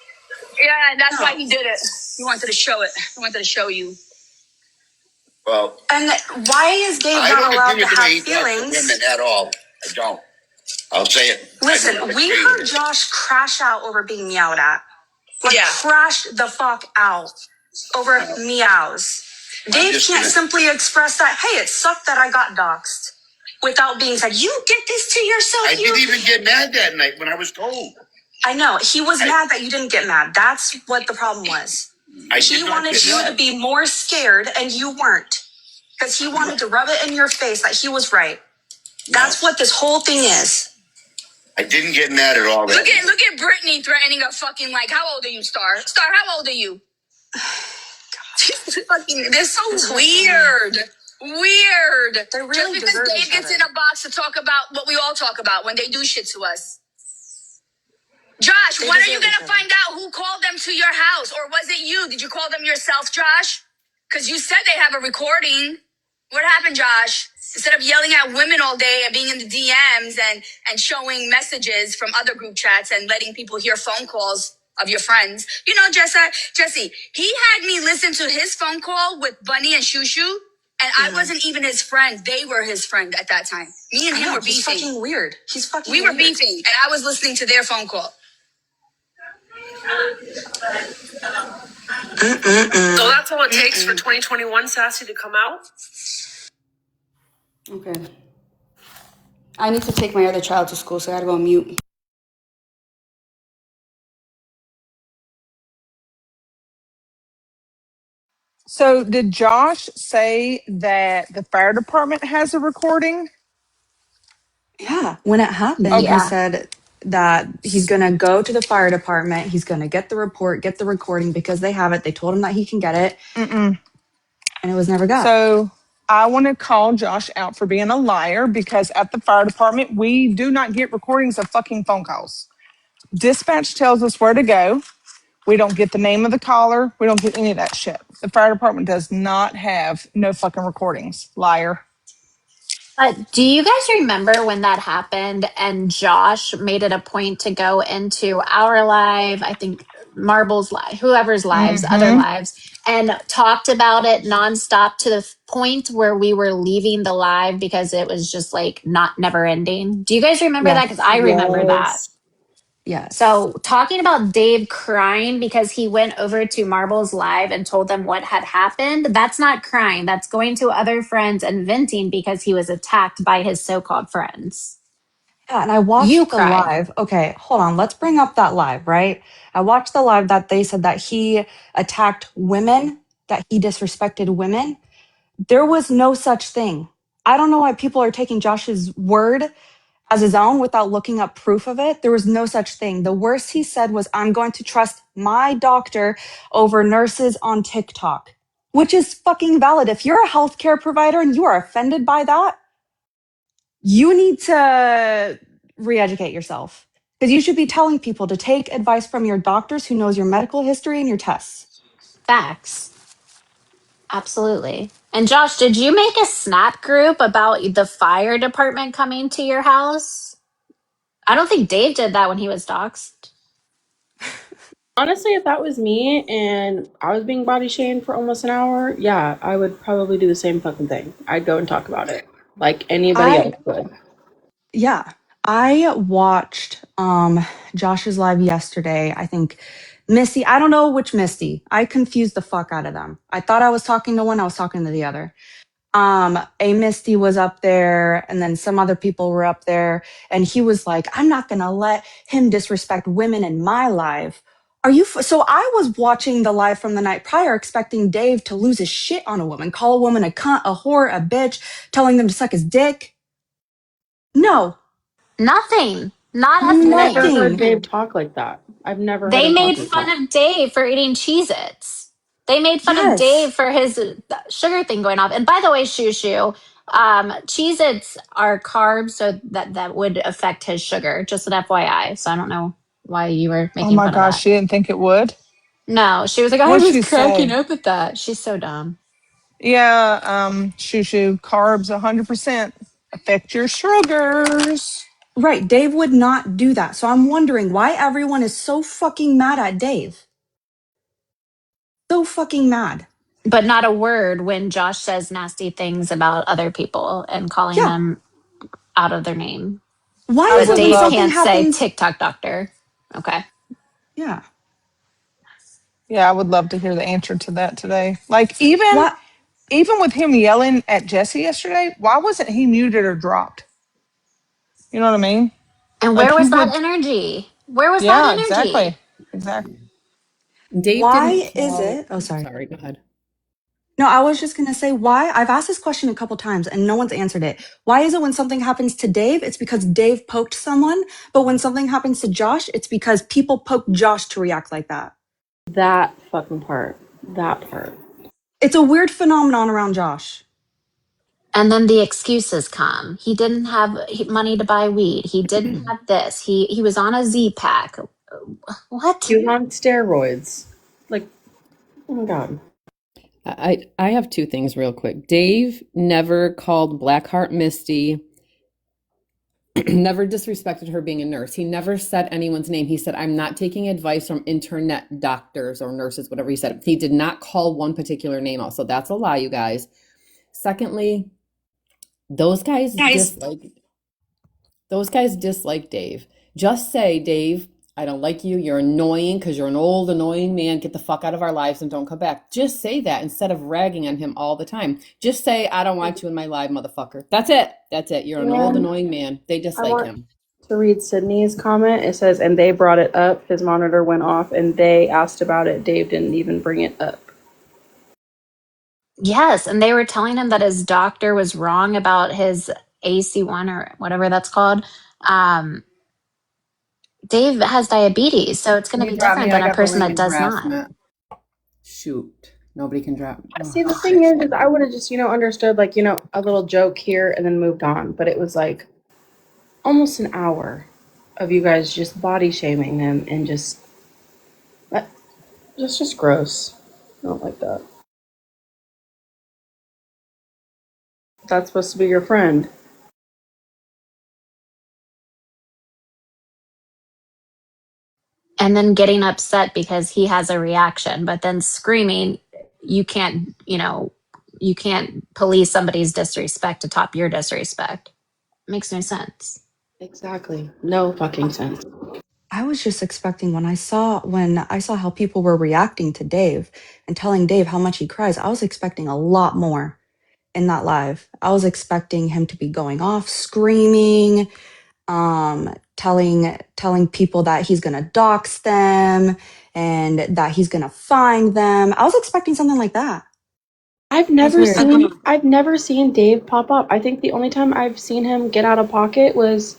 Yeah, that's why he did it. He wanted to show it. He wanted to show you. Well, and why is Gabe not allowed to have feelings? Women at all. I don't. I'll say it. Listen, we heard Josh crash out over being meowed at. Like, crash the fuck out over meows. Dave can't simply express that, hey, it sucked that I got doxxed, without being said, you get this to yourself. I didn't even get mad that night when I was told. I know. He was mad that you didn't get mad. That's what the problem was. He wanted you to be more scared, and you weren't. Because he wanted to rub it in your face that he was right. That's what this whole thing is. I didn't get mad at all. Look at Brittany threatening a fucking, like, how old are you, Star? Star, how old are you? They're so weird. Weird. They really just because Dave gets in a box to talk about what we all talk about when they do shit to us. Josh, when are you going to find out who called them to your house? Or was it you? Did you call them yourself, Josh? Because you said they have a recording. What happened, Josh? Instead of yelling at women all day and being in the DMs and showing messages from other group chats and letting people hear phone calls of your friends. You know, Jesse, he had me listen to his phone call with Bunny and Shushu, and I wasn't even his friend. They were his friend at that time. Me and him were beefing. He's fucking weird. We were beefing, and I was listening to their phone call. So that's all it takes for 2021 Sassy to come out? Okay. I need to take my other child to school, so I gotta go on mute. So did Josh say that the fire department has a recording? Yeah, when it happened, Okay. he said that he's going to go to the fire department. He's going to get the report, get the recording because they have it. They told him that he can get it. And it was never got. So I want to call Josh out for being a liar, because at the fire department, we do not get recordings of fucking phone calls. Dispatch tells us where to go. We don't get the name of the caller. We don't get any of that shit. The fire department does not have no fucking recordings. Liar. Do you guys remember when that happened and Josh made it a point to go into our live, I think Marble's live, whoever's lives, other lives, and talked about it nonstop to the point where we were leaving the live because it was just like never ending? Do you guys remember that? Because I remember that. Yeah. So talking about Dave crying because he went over to Marble's live and told them what had happened, that's not crying. That's going to other friends and venting because he was attacked by his so-called friends. Yeah, and I watched the live. Okay, hold on. Let's bring up that live, right? I watched the live that they said that he attacked women, that he disrespected women. There was no such thing. I don't know why people are taking Josh's word as his own without looking up proof of it. There was no such thing. The worst he said was, I'm going to trust my doctor over nurses on TikTok, which is fucking valid. If you're a healthcare provider and you are offended by that, you need to re-educate yourself, because you should be telling people to take advice from your doctors who knows your medical history and your tests. Facts. Absolutely. And Josh, did you make a Snap group about the fire department coming to your house? I don't think Dave did that when he was doxxed. Honestly, if that was me and I was being body shamed for almost an hour, yeah, I would probably do the same fucking thing. I'd go and talk about it like anybody else would. Yeah. I watched Josh's live yesterday. I think Misty, I don't know which Misty. I confused the fuck out of them. I thought I was talking to one, I was talking to the other. A Misty was up there, and then some other people were up there, and he was like, I'm not gonna let him disrespect women in my live. Are you so I was watching the live from the night prior expecting Dave to lose his shit on a woman, call a woman a cunt, a whore, a bitch, telling them to suck his dick. No, Nothing. Not a I've never thing. heard nothing. Dave talk like that. I've never heard They him talk made like fun that. of Dave for eating Cheez-Its. They made fun of Yes. Dave for his sugar thing going off. And by the way, Shushu, Cheez-Its are carbs, so that would affect his sugar. Just an FYI. So I don't know why you were Oh making my fun of gosh, that. she didn't think it would. No, she was like, I What'd was she cracking say? up at that. She's so dumb. Yeah, shoo carbs 100% affect your sugars. Right. Dave would not do that. So I'm wondering why everyone is so fucking mad at Dave. So fucking mad. But not a word when Josh says nasty things about other people and calling Yeah. them out of their name. Why I is But it would when Dave love, something can't say happens? TikTok doctor. Okay. Yeah. yeah, I would love to hear the answer to that today. Like even What? with him yelling at Jesse yesterday, why wasn't he muted or dropped? You know what I mean? And Like where he was that would. energy? Where was that Yeah, energy? exactly. Dave didn't Why is call. it? Oh, sorry. Sorry, go ahead. No, I was just going to say why. I've asked this question a couple times and no one's answered it. Why is it when something happens to Dave, it's because Dave poked someone, but when something happens to Josh, it's because people poke Josh to react like that? That fucking part. That part. It's a weird phenomenon around Josh. And then the excuses come. He didn't have money to buy weed. He didn't have this. He was on a Z pack. What? He was on steroids. Like, oh my god. I have two things real quick. Dave never called Blackheart Misty, never disrespected her being a nurse. He never said anyone's name. He said, I'm not taking advice from internet doctors or nurses, whatever he said. He did not call one particular name out. So that's a lie, you guys. Secondly, those guys dislike Dave. Just say, Dave, I don't like you. You're annoying because you're an old, annoying man. Get the fuck out of our lives and don't come back. Just say that instead of ragging on him all the time. Just say, I don't want you in my life, motherfucker. That's it. That's it. You're an old, annoying man. They dislike him. To read Sydney's comment, it says, and they brought it up. His monitor went off and they asked about it. Dave didn't even bring it up. Yes. And they were telling him that his doctor was wrong about his AC1 or whatever that's called. Dave has diabetes, so it's going to be different than a person that does not. Shoot. Nobody can drop. See, the thing is I would have just, understood, like, a little joke here and then moved on. But it was like almost an hour of you guys just body shaming him and just, that's just gross. I don't like that. That's supposed to be your friend. And then getting upset because he has a reaction, but then screaming, you can't police somebody's disrespect to top your disrespect. Makes no sense. Exactly. No fucking sense. I was just expecting when I saw how people were reacting to Dave and telling Dave how much he cries, I was expecting a lot more in that live. I was expecting him to be going off, screaming, telling people that he's gonna dox them and that he's gonna fine them. I was expecting something like that. I've never seen Dave pop up. I think the only time I've seen him get out of pocket was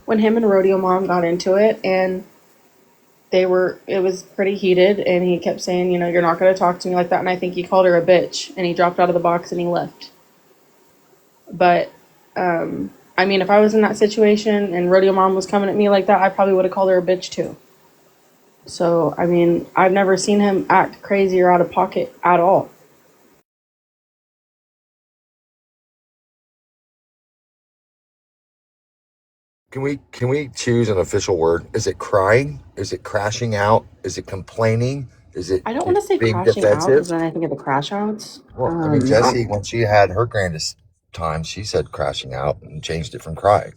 when him and Rodeo Mom got into it, and it was pretty heated, and he kept saying, you're not going to talk to me like that, and I think he called her a bitch, and he dropped out of the box and he left. But, I mean, if I was in that situation and Rodeo Mom was coming at me like that, I probably would have called her a bitch too. So, I mean, I've never seen him act crazy or out of pocket at all. Can we choose an official word? Is it crying? Is it crashing out? Is it complaining? Is it I don't want to say being crashing out defensive? because then I think of the crash outs. Well, I mean, Jessie, when she had her grandest time, she said crashing out and changed it from crying.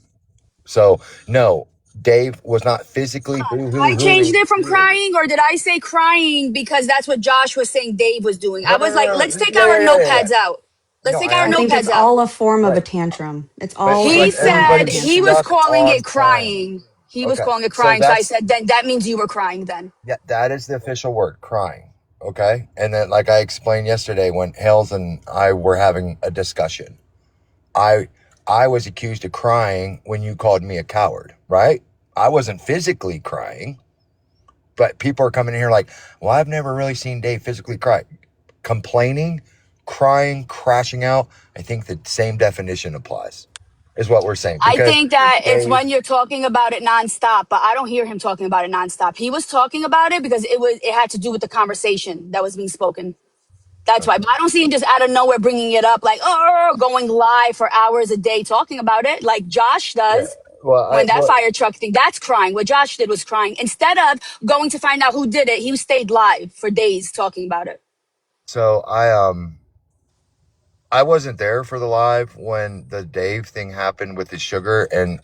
So no, Dave was not physically I changed boo-hoo-hooing. it from crying, or did I say crying because that's what Josh was saying Dave was doing? I No, no, was no, like, no. let's take our Yeah. notepads out. Let's No, take I our I think it's notepads out. all a form of a right. tantrum. It's But all a He form of a said everybody's he was tantrum. stuck calling on it crying. crying. He was Okay, calling it so crying. So I that's said, then that means you were crying then. yeah, that is the official word, crying. Okay, and then like I explained yesterday when Hales and I were having a discussion, I was accused of crying when you called me a coward, right? I wasn't physically crying, but people are coming in here like, well, I've never really seen Dave physically cry. Complaining, crying, crashing out, I think the same definition applies, is what we're saying. I Because think that it's Dave, when you're talking about it nonstop, but I don't hear him talking about it nonstop. He was talking about it because it had to do with the conversation that was being spoken. That's why. But I don't see him just out of nowhere bringing it up like, oh, going live for hours a day talking about it like Josh yeah, does. well, When that fire truck thing, that's crying. What Josh did was crying. Instead of going to find out who did it, he stayed live for days talking about it. so I wasn't there for the live when the Dave thing happened with the sugar, and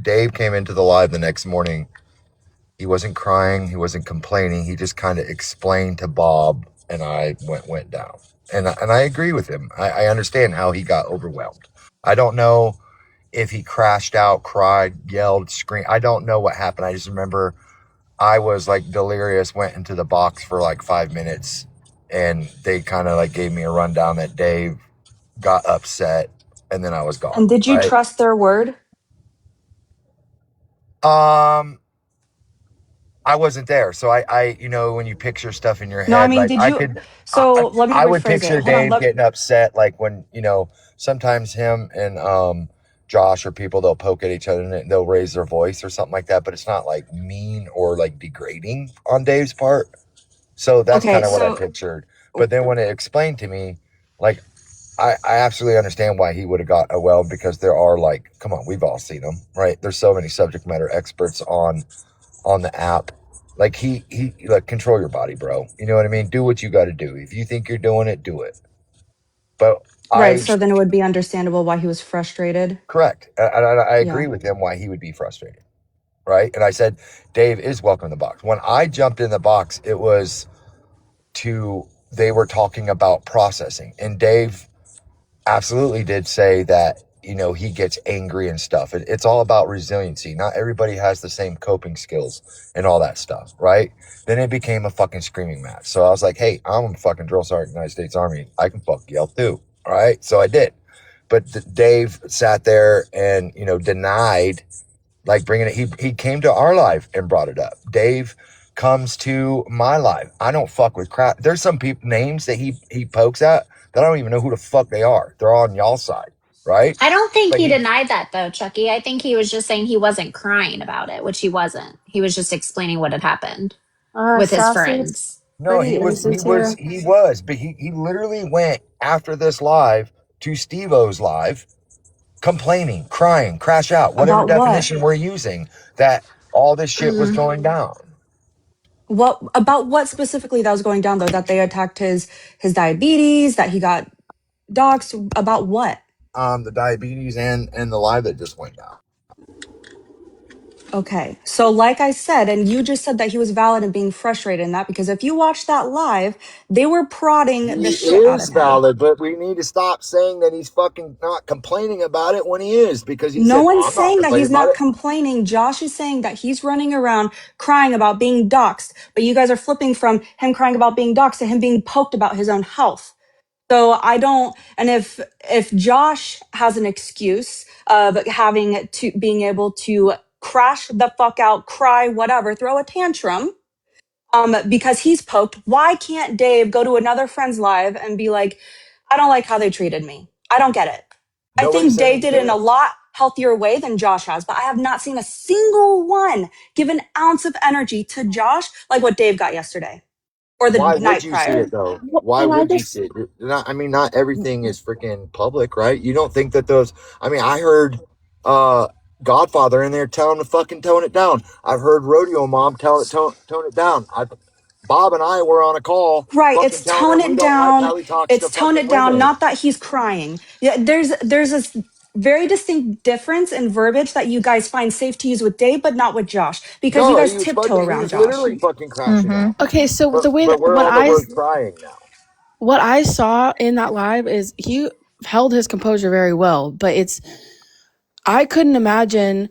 Dave came into the live the next morning. He wasn't crying, he wasn't complaining. He just kind of explained to Bob, and I went down. And I agree with him. I understand how he got overwhelmed. I don't know if he crashed out, cried, yelled, screamed. I don't know what happened. I just remember I was like delirious, went into the box for like 5 minutes, and they kind of like gave me a rundown that Dave got upset, and then I was gone. And did you Right? trust their word? I wasn't there, so I when you picture stuff in your No, I head, mean, like did you? So let me I would rephrase picture it. Hold on. Dave getting upset, like when sometimes him and Josh or people, they'll poke at each other and they'll raise their voice or something like that, but it's not like mean or like degrading on Dave's part. So that's Okay, kind of what I so pictured. But then when it explained to me, like I absolutely understand why he would have got well, because there are like, come on, we've all seen them, right? There's so many subject matter experts on the app. Like he like, control your body, bro. You know what I mean? Do what you got to do. If you think you're doing it, do it. But right, so then it would be understandable why he was frustrated. correct. I agree Yeah. with him why he would be frustrated, right? And I said, Dave is welcome in the box. When I jumped in the box, it was they were talking about processing, and Dave absolutely did say that he gets angry and stuff. It's all about resiliency. Not everybody has the same coping skills and all that stuff, right? Then it became a fucking screaming match. So I was like, hey, I'm a fucking drill sergeant in the United States Army. I can fuck yell too, all right? So I did. But Dave sat there and denied like bringing it. He came to our live and brought it up. Dave comes to my live. I don't fuck with crap. There's some people names that he pokes at that I don't even know who the fuck they are. They're on y'all's side, right? I don't think But he denied that though, Chucky. I think he was just saying he wasn't crying about it, which he wasn't. He was just explaining what had happened with his Sassy, it's friends. no, pretty insincere. he was, but he literally went after this live to Steve-O's live, complaining, crying, crash out, whatever About what? definition we're using, that all this shit was going down. What about what specifically that was going down though? That they attacked his diabetes, that he got doxxed, about what? The diabetes and the live that just went down. Okay. So like I said, and you just said that he was valid and being frustrated in that, because if you watch that live, they were prodding He the shit out is of him. valid, but we need to stop saying that he's fucking not complaining about it when he is, because he No said, one's I'm not saying that complaining he's about not it. complaining. Josh is saying that he's running around crying about being doxxed, but you guys are flipping from him crying about being doxxed to him being poked about his own health. So I don't, and if Josh has an excuse of having to being able to crash the fuck out, cry, whatever, throw a tantrum, because he's poked, why can't Dave go to another friend's live and be like, I don't like how they treated me. I don't get it. I Nobody's think saying Dave he did it in a can't. lot healthier way than Josh has, but I have not seen a single one give an ounce of energy to Josh like what Dave got yesterday or the Why would night you see prior. it though? Well, Why and I would you just see it? Not everything is freaking public, right? You don't think that I heard Godfather in there telling him to fucking tone it down. I've heard Rodeo Mom tell it tone it down. Bob and I were on a call Right. fucking It's telling tone him we it don't like down. how he talks to It's tone fucking it down. women. Not that he's crying. Yeah. There's a very distinct difference in verbiage that you guys find safe to use with Dave, but not with Josh, because you No, guys he was tiptoe fucking. He around was Josh. literally fucking crashing out. Okay, so the way But we're what on the word crying now. what I saw in that live is he held his composure very well, but I couldn't imagine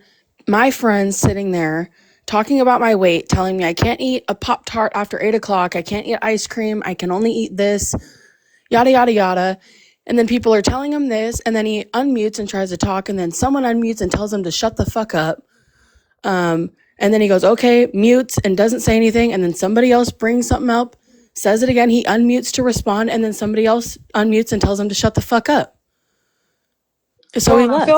my friends sitting there talking about my weight, telling me I can't eat a Pop-Tart after 8 o'clock, I can't eat ice cream, I can only eat this, yada yada yada. And then people are telling him this, and then he unmutes and tries to talk, and then someone unmutes and tells him to shut the fuck up. And then he goes, okay, mutes and doesn't say anything, and then somebody else brings something up, says it again, he unmutes to respond, and then somebody else unmutes and tells him to shut the fuck up. So he Well, left.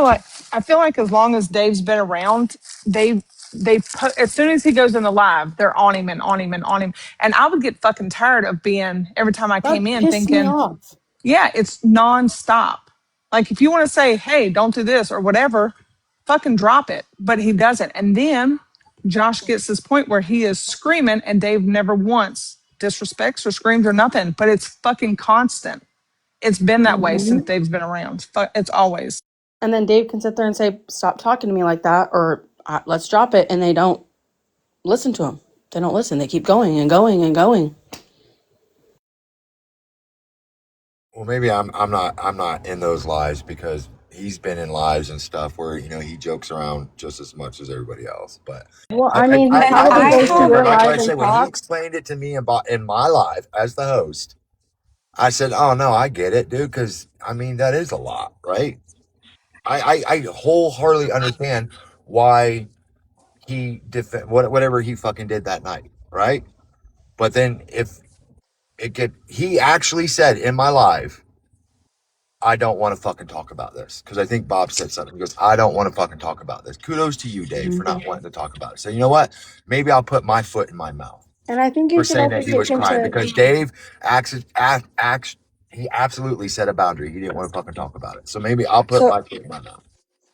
I feel like as long as Dave's been around, they put, as soon as he goes in the live, they're on him and on him and on him. And I would get fucking tired of being every time I That came in pissed me thinking, off. yeah, it's nonstop. Like if you want to say, hey, don't do this or whatever, fucking drop it. But he doesn't. And then Josh gets this point where he is screaming and Dave never once disrespects or screams or nothing, but it's fucking constant. It's been that way since Dave's been around. It's always. And then Dave can sit there and say, stop talking to me like that, or let's drop it. And they don't listen to him. They don't listen. They keep going and going and going. Well, maybe I'm not in those lives because he's been in lives and stuff where he jokes around just as much as everybody else. But Well, I I mean, he I, I, probably I goes to understand. your But like live I said, and when he talks. explained it to me in my live as the host, I said, "Oh no, I get it, dude. Because I mean, that is a lot, right? I wholeheartedly understand why he whatever he fucking did that night, right? But then if he actually said in my live, I don't want to fucking talk about this because I think Bob said something. He goes, I don't want to fucking talk about this. Kudos to you, Dave, for not wanting to talk about it. So you know what? Maybe I'll put my foot in my mouth And I think you for should saying also that he was take crying into because Dave he absolutely set a boundary. He didn't want to fucking talk about it. So maybe I'll put So my foot in my mouth.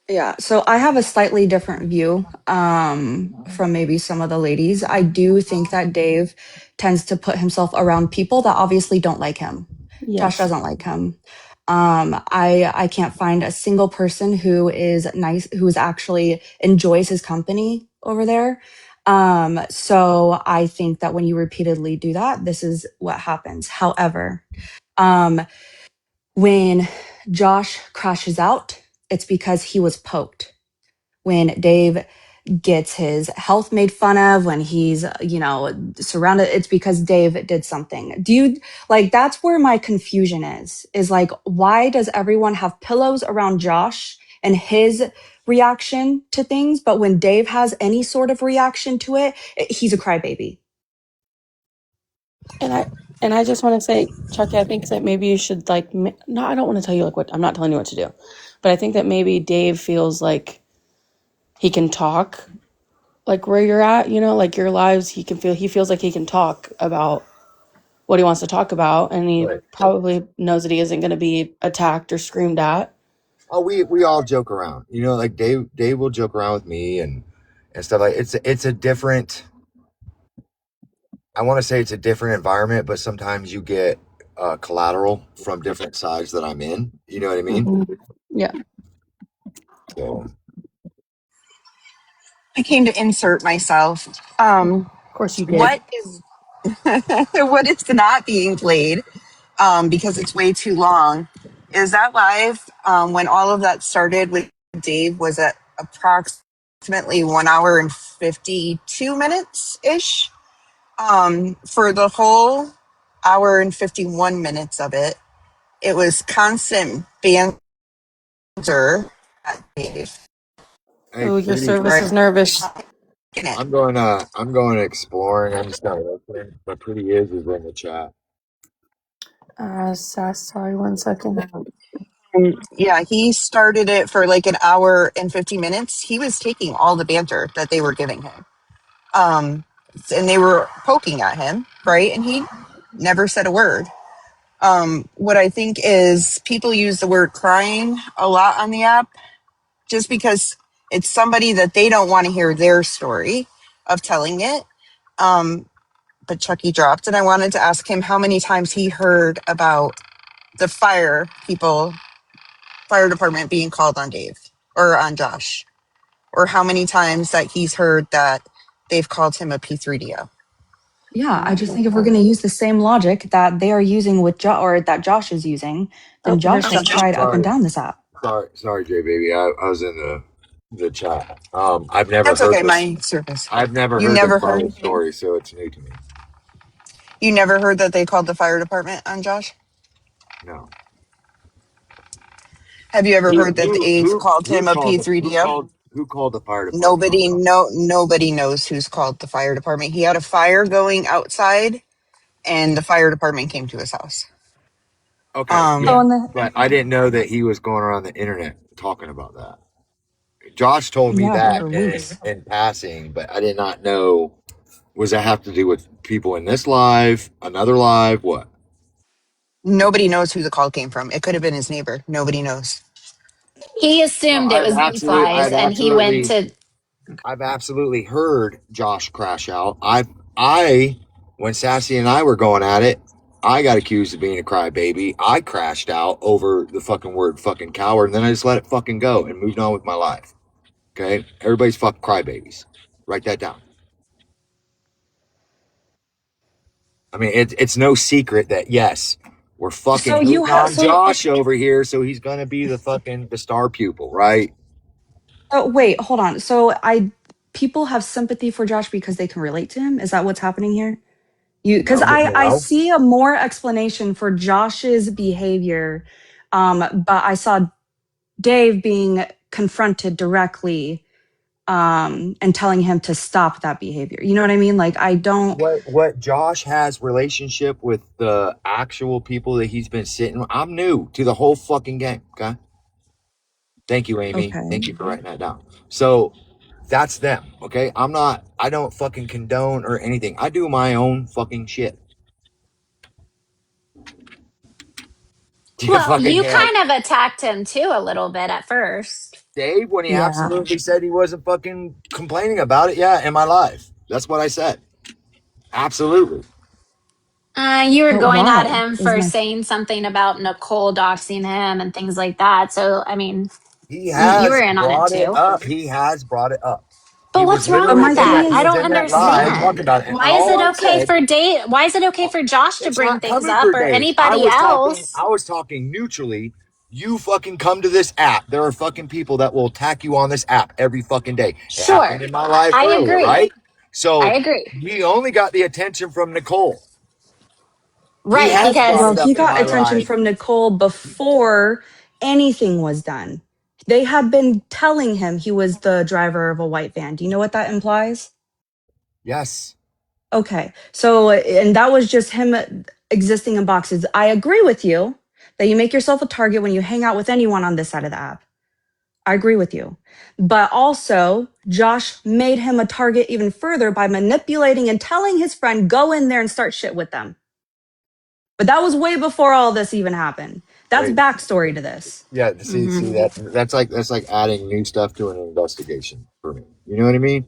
yeah, so I have a slightly different view from maybe some of the ladies. I do think that Dave tends to put himself around people that obviously don't like him. Josh yes. doesn't like him. I can't find a single person who is nice, who is actually enjoys his company over there. So I think that when you repeatedly do that, this is what happens. However, when Josh crashes out, it's because he was poked. When Dave gets his health made fun of, when he's, surrounded, it's because Dave did something. Do you like that's where my confusion is like, why does everyone have pillows around Josh and his reaction to things? But when Dave has any sort of reaction to it, he's a crybaby. And I just want to say, Chucky, I think that maybe you should no, I don't want to tell you what, I'm not telling you what to do, but I think that maybe Dave feels like he can talk like where you're at, like your lives, he feels like he can talk about what he wants to talk about, and he Right. probably knows that he isn't going to be attacked or screamed at. Oh, we all joke around. Like Dave will joke around with me and stuff like it's a different. I want to say it's a different environment, but sometimes you get collateral from different sides that I'm in. You know what I mean? Mm-hmm. Yeah. So I came to insert myself. Of course you did. What is what is not being played because it's way too long is that live when all of that started with Dave was at approximately 1 hour and 52 minutes ish. For the whole hour and 51 minutes of it, it was constant banter at Dave. hey, Oh, your pretty. service is nervous. I'm going exploring. I'm just not listening. But pretty is in the chat. Sass, sorry, 1 second. Yeah, he started it for like an hour and 50 minutes. He was taking all the banter that they were giving him. And they were poking at him, right? And he never said a word. What I think is people use the word crying a lot on the app just because it's somebody that they don't want to hear their story of telling it. But Chucky dropped, and I wanted to ask him how many times he heard about the fire people fire department being called on Dave or on Josh, or how many times that he's heard that they've called him a P3DO. Yeah, I just think if we're going to use the same logic that they are using with or that Josh is using, then Josh gets cried up and down this app. Sorry, Jay, baby. I was in the chat. I've never That's heard okay, this. my service. I've never You heard never this heard? story, so it's new to me. You never heard that they called the fire department on Josh? No. Have you ever heard that they've called him a P3DO? Who called the fire department? Nobody knows who's called the fire department. He had a fire going outside, and the fire department came to his house. Okay, yeah. But I didn't know that he was going around the internet talking about that. Josh told me that in passing, but I did not know. Was that have to do with people in this live, another live, what? Nobody knows who the call came from. It could have been his neighbor. Nobody knows. He assumed it was Beeflies, and he went to. I've absolutely heard Josh crash out. When Sassy and I were going at it, I got accused of being a crybaby. I crashed out over the fucking word fucking coward, and then I just let it fucking go and moved on with my life. Okay? Everybody's fucking crybabies. Write that down. I mean, it's no secret that, yes, we're fucking on Josh over here, so he's going to be the star pupil, right? Oh, wait, hold on. So people have sympathy for Josh because they can relate to him? Is that what's happening here? Because I see a more explanation for Josh's behavior, but I saw Dave being confronted directly and telling him to stop that behavior. You know what I mean? Like, I don't. What Josh has relationship with the actual people that he's been sitting with. I'm new to the whole fucking game. Okay. Thank you, Amy. Okay. Thank you for writing that down. So that's them. Okay. I don't fucking condone or anything. I do my own fucking shit. Well, you kind of attacked him too a little bit at first. Dave, when he absolutely said he wasn't fucking complaining about it. Yeah, in my life. That's what I said. Absolutely. You were going at him for saying something about Nicole doxing him and things like that. So, I mean, you were in on it too. He has brought it up. But what's wrong with that? I don't understand. Why is it okay for Dave? Why is it okay for Josh to bring things up or anybody else? I was talking neutrally. You fucking come to this app. There are fucking people that will attack you on this app every fucking day. Sure. It happened in my life I earlier, agree. right? So I agree. He only got the attention from Nicole. Right, because he got attention from Nicole before anything was done. They had been telling him he was the driver of a white van. Do you know what that implies? Yes. Okay. So, and that was just him existing in boxes. I agree with you that you make yourself a target when you hang out with anyone on this side of the app. I agree with you. But also, Josh made him a target even further by manipulating and telling his friend, go in there and start shit with them. But that was way before all this even happened. That's backstory to this. Yeah, see that's like adding new stuff to an investigation for me. You know what I mean?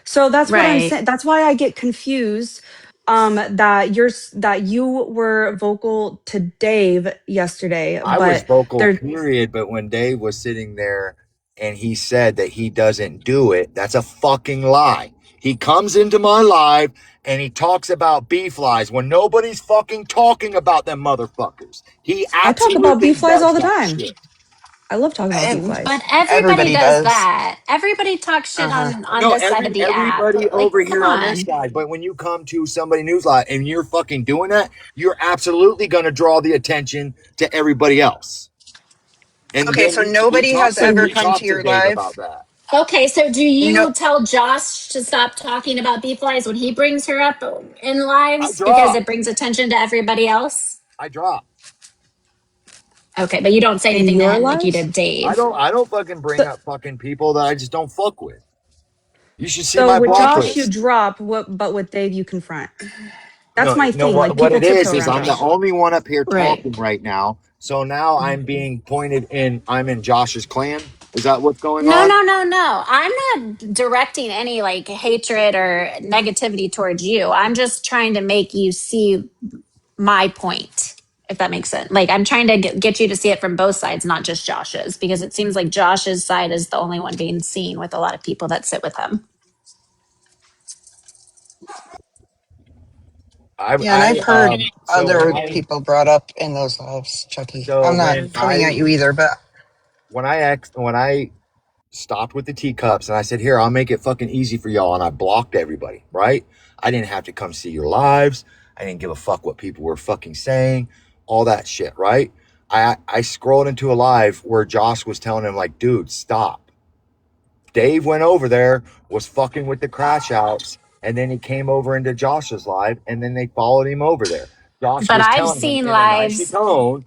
So that's what I'm saying. That's why I get confused. That you were vocal to Dave yesterday. I was vocal, period. But when Dave was sitting there and he said that he doesn't do it, that's a fucking lie. He comes into my live and he talks about bee flies when nobody's fucking talking about them motherfuckers. I talk about bee flies all the time. Shit. I love talking about bee flies. But everybody does that. Everybody talks shit on this side of the app. Everybody over here on this side. But when you come to somebody news live and you're fucking doing that, you're absolutely going to draw the attention to everybody else. And okay, so nobody has ever come to your live about that. Okay, so do you tell Josh to stop talking about bee flies when he brings her up in lives because it brings attention to everybody else? I drop. Okay, but you don't say anything to him like you did Dave. I don't fucking bring up fucking people that I just don't fuck with. You should see my block Josh, list. you drop, but with Dave, you confront. That's my thing. What it is I'm the only one up here talking right now. So now I'm being pointed in. I'm in Josh's clan. Is that what's going on? No. I'm not directing any like hatred or negativity towards you. I'm just trying to make you see my point. if that makes sense. Like I'm trying to get you to see it from both sides, not just Josh's, because it seems like Josh's side is the only one being seen with a lot of people that sit with him. Yeah, and I've heard So other when I people brought up in those lives, Chucky. so I'm not when coming at I you either, but when I stopped with the teacups and I said, here, I'll make it fucking easy for y'all, and I blocked everybody, right? I didn't have to come see your lives. I didn't give a fuck what people were fucking saying, all that shit, right? I scrolled into a live where Josh was telling him, like, dude, stop. Dave went over there, was fucking with the crash outs, and then he came over into Josh's live, and then they followed him over there. Josh But was I've telling him seen in a nice lives. tone,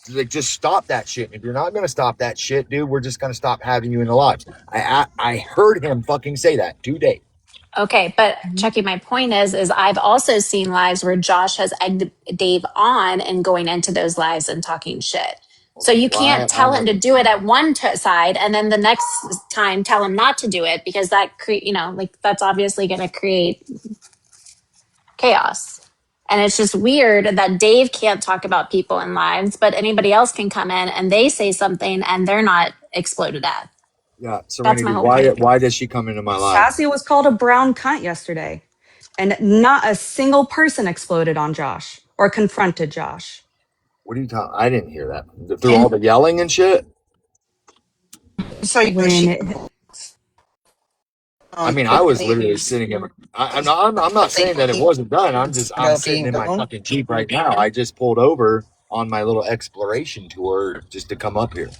like, just stop that shit. If you're not going to stop that shit, dude, we're just going to stop having you in the lives. I heard him fucking say that to Dave. Okay, but Chucky, my point is I've also seen lives where Josh has egged Dave on and going into those lives and talking shit. So you Well, can't I tell him to do it at one side and then the next time tell him not to do it, because that like that's obviously going to create chaos. And it's just weird that Dave can't talk about people in lives, but anybody else can come in and they say something and they're not exploded at. Yeah, That's my Serenity, whole point. why does she come into my life? Sassy was called a brown cunt yesterday, and not a single person exploded on Josh or confronted Josh. What are you talking? I didn't hear that. Through all the yelling and shit? so was When she it, I mean, I was quickly literally sitting in. I'm not saying that it wasn't done. I'm about sitting being in my gone? fucking Jeep right now. I just pulled over on my little exploration tour just to come up here.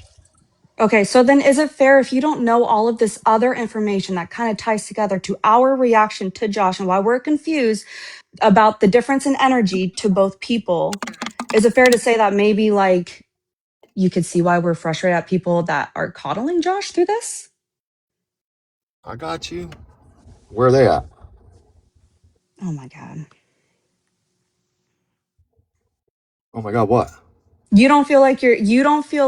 okay, so then is it fair if you don't know all of this other information that kind of ties together to our reaction to Josh and why we're confused about the difference in energy to both people? Is it fair to say that maybe like you could see why we're frustrated at people that are coddling Josh through this? I got you. Where are they at? Oh my God. Oh my god, what? You don't feel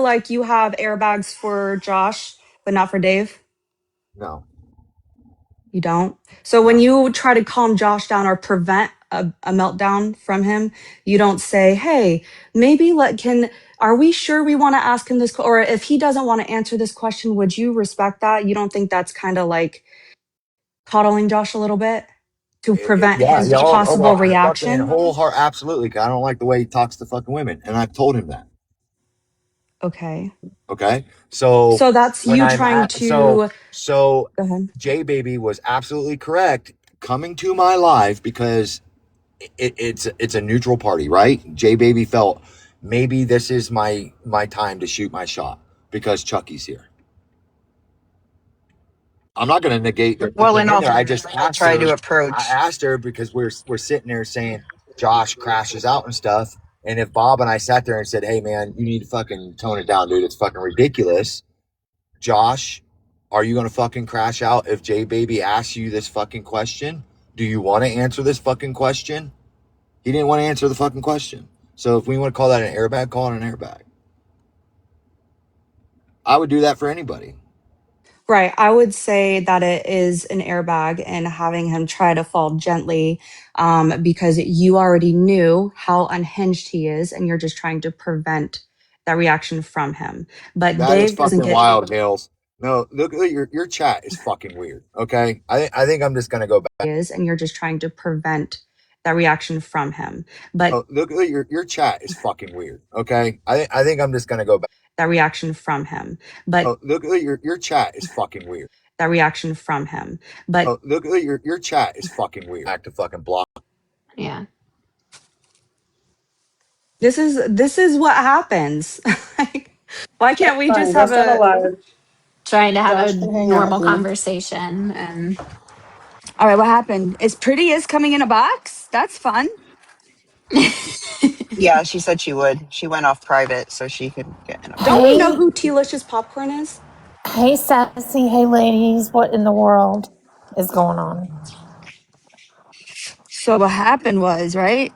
like you have airbags for Josh, but not for Dave? No, You don't? So when no. you try to calm Josh down or prevent a meltdown from him, you don't say, hey, maybe are we sure we want to ask him this? Or if he doesn't want to answer this question, would you respect that? You don't think that's kind of like coddling Josh a little bit to prevent Yeah, his yeah. possible I fucking reaction? whole heart, absolutely. 'Cause I don't like the way he talks to fucking women, and I've told him that. Okay. Okay, so So that's when you I'm trying at, so to so go ahead. J Baby was absolutely correct coming to my live because it's a neutral party, right? J Baby felt maybe this is my time to shoot my shot because Chucky's here. I'm not going to negate the Well, and in I'll there. I just asked try her. to I approach. asked her because we're sitting there saying Josh crashes out and stuff. And if Bob and I sat there and said, "Hey man, you need to fucking tone it down, dude. It's fucking ridiculous." Josh, are you going to fucking crash out if J Baby asks you this fucking question? Do you want to answer this fucking question? He didn't want to answer the fucking question. So if we want to call that an airbag, call it an airbag. I would do that for anybody. Right. I would say that it is an airbag and having him try to fall gently because you already knew how unhinged he is and you're just trying to prevent that reaction from him. But That is Dave doesn't fucking get wild, Hales. No, look at your chat is fucking weird. Okay, I think I'm just gonna go back. is and you're just trying to prevent that reaction from him. But Oh, look at your chat is fucking weird. Okay, I think I'm just gonna go back. that reaction from him. But Oh, look at your chat is fucking weird. that reaction from him. But Oh, look at your chat is fucking weird. Back to fucking block. Yeah. this is what happens. Why can't we just Fine, have just on a a live. Trying to have Josh a can hang out normal with me. conversation and All right, what happened? Is Pretty is coming in a box? That's fun. Yeah, she said she would. She went off private so she could get in a Don't we box. know Hey, who T-Licious Popcorn is? hey, Sassy. Hey, ladies. What in the world is going on? So what happened was, right?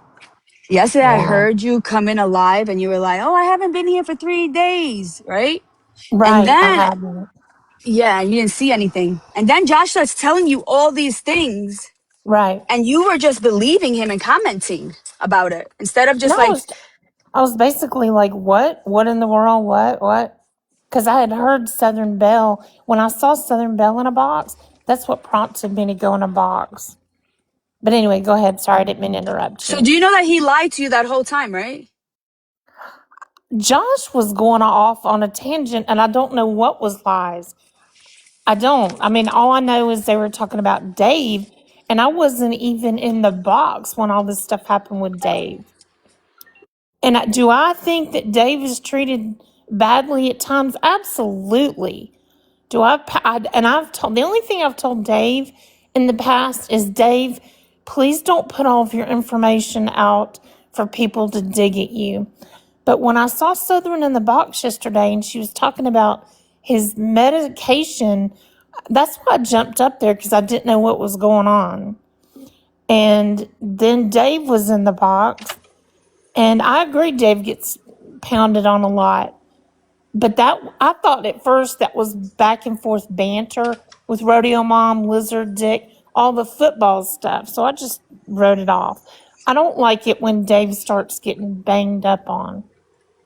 Yesterday I Yeah. heard you come in alive and you were like, oh, I haven't been here for 3 days, right? And Right. I then, hadn't. yeah, you didn't see anything. And then Josh starts telling you all these things Right. and you were just believing him and commenting about it instead of just No, like, I was basically like, what? What in the world? What? Because I had heard Southern Belle. When I saw Southern Belle in a box, that's what prompted me to go in a box. But anyway, go ahead. Sorry, I didn't mean to interrupt So you. do you know that he lied to you that whole time, right? Josh was going off on a tangent, and I don't know what was lies. I don't. I mean, all I know is they were talking about Dave, and I wasn't even in the box when all this stuff happened with Dave. And do I think that Dave is treated badly at times? Absolutely. I've told, the only thing I've told Dave in the past is, Dave, please don't put all of your information out for people to dig at you. But when I saw Southern in the box yesterday and she was talking about his medication, that's why I jumped up there, because I didn't know what was going on. And then Dave was in the box, and I agree Dave gets pounded on a lot. But that, I thought at first that was back and forth banter with Rodeo Mom, Lizard, Dick, all the football stuff. So I just wrote it off. I don't like it when Dave starts getting banged up on.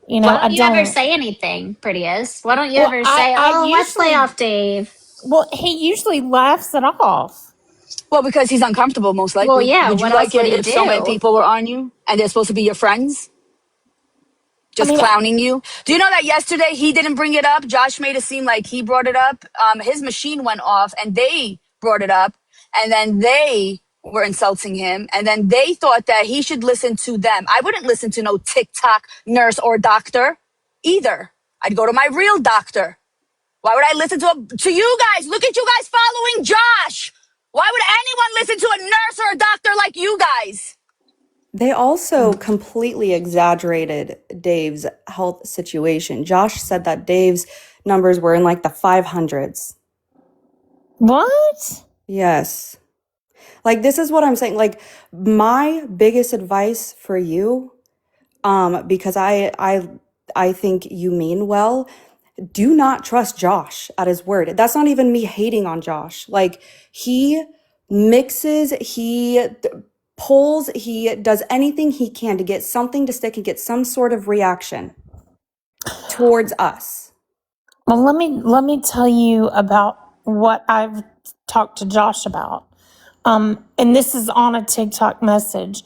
You know, Why I don't you ever don't. say anything, prettiest? Why don't you Well, ever say, oh, let's lay off Dave? Well, he usually laughs it off. Well, because he's uncomfortable, most Well, likely. yeah, Would you what like else would it he if so many do? people were on you and they're supposed to be your friends? Just clowning you. Do you know that yesterday he didn't bring it up? Josh made it seem like he brought it up. His machine went off and they brought it up, and then they were insulting him, and then they thought that he should listen to them. I wouldn't listen to no TikTok nurse or doctor either. I'd go to my real doctor. Why would I listen to you guys? Look at you guys following Josh. Why would anyone listen to a nurse or a doctor like you guys? They also completely exaggerated Dave's health situation. Josh said that Dave's numbers were in like the 500s. What? Yes. Like, this is what I'm saying. Like, my biggest advice for you, because I think you mean well, do not trust Josh at his word. That's not even me hating on Josh. Like, he mixes, he pulls, he does anything he can to get something to stick and get some sort of reaction towards us. Well, let me tell you about what I've talked to Josh about. And this is on a TikTok message.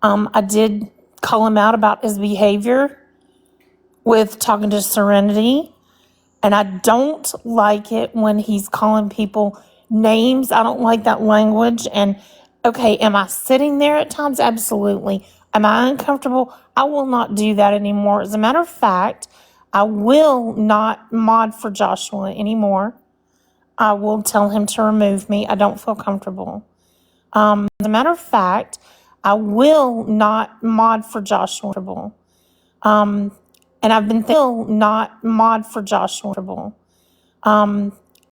I did call him out about his behavior with talking to Serenity. And I don't like it when he's calling people names. I don't like that language. And okay, am I sitting there at times? Absolutely. Am I uncomfortable? I will not do that anymore. As a matter of fact, I will not mod for Joshua anymore. I will tell him to remove me. I don't feel comfortable. As a matter of fact, I will not mod for Joshua. And I've been not mod for Joshua.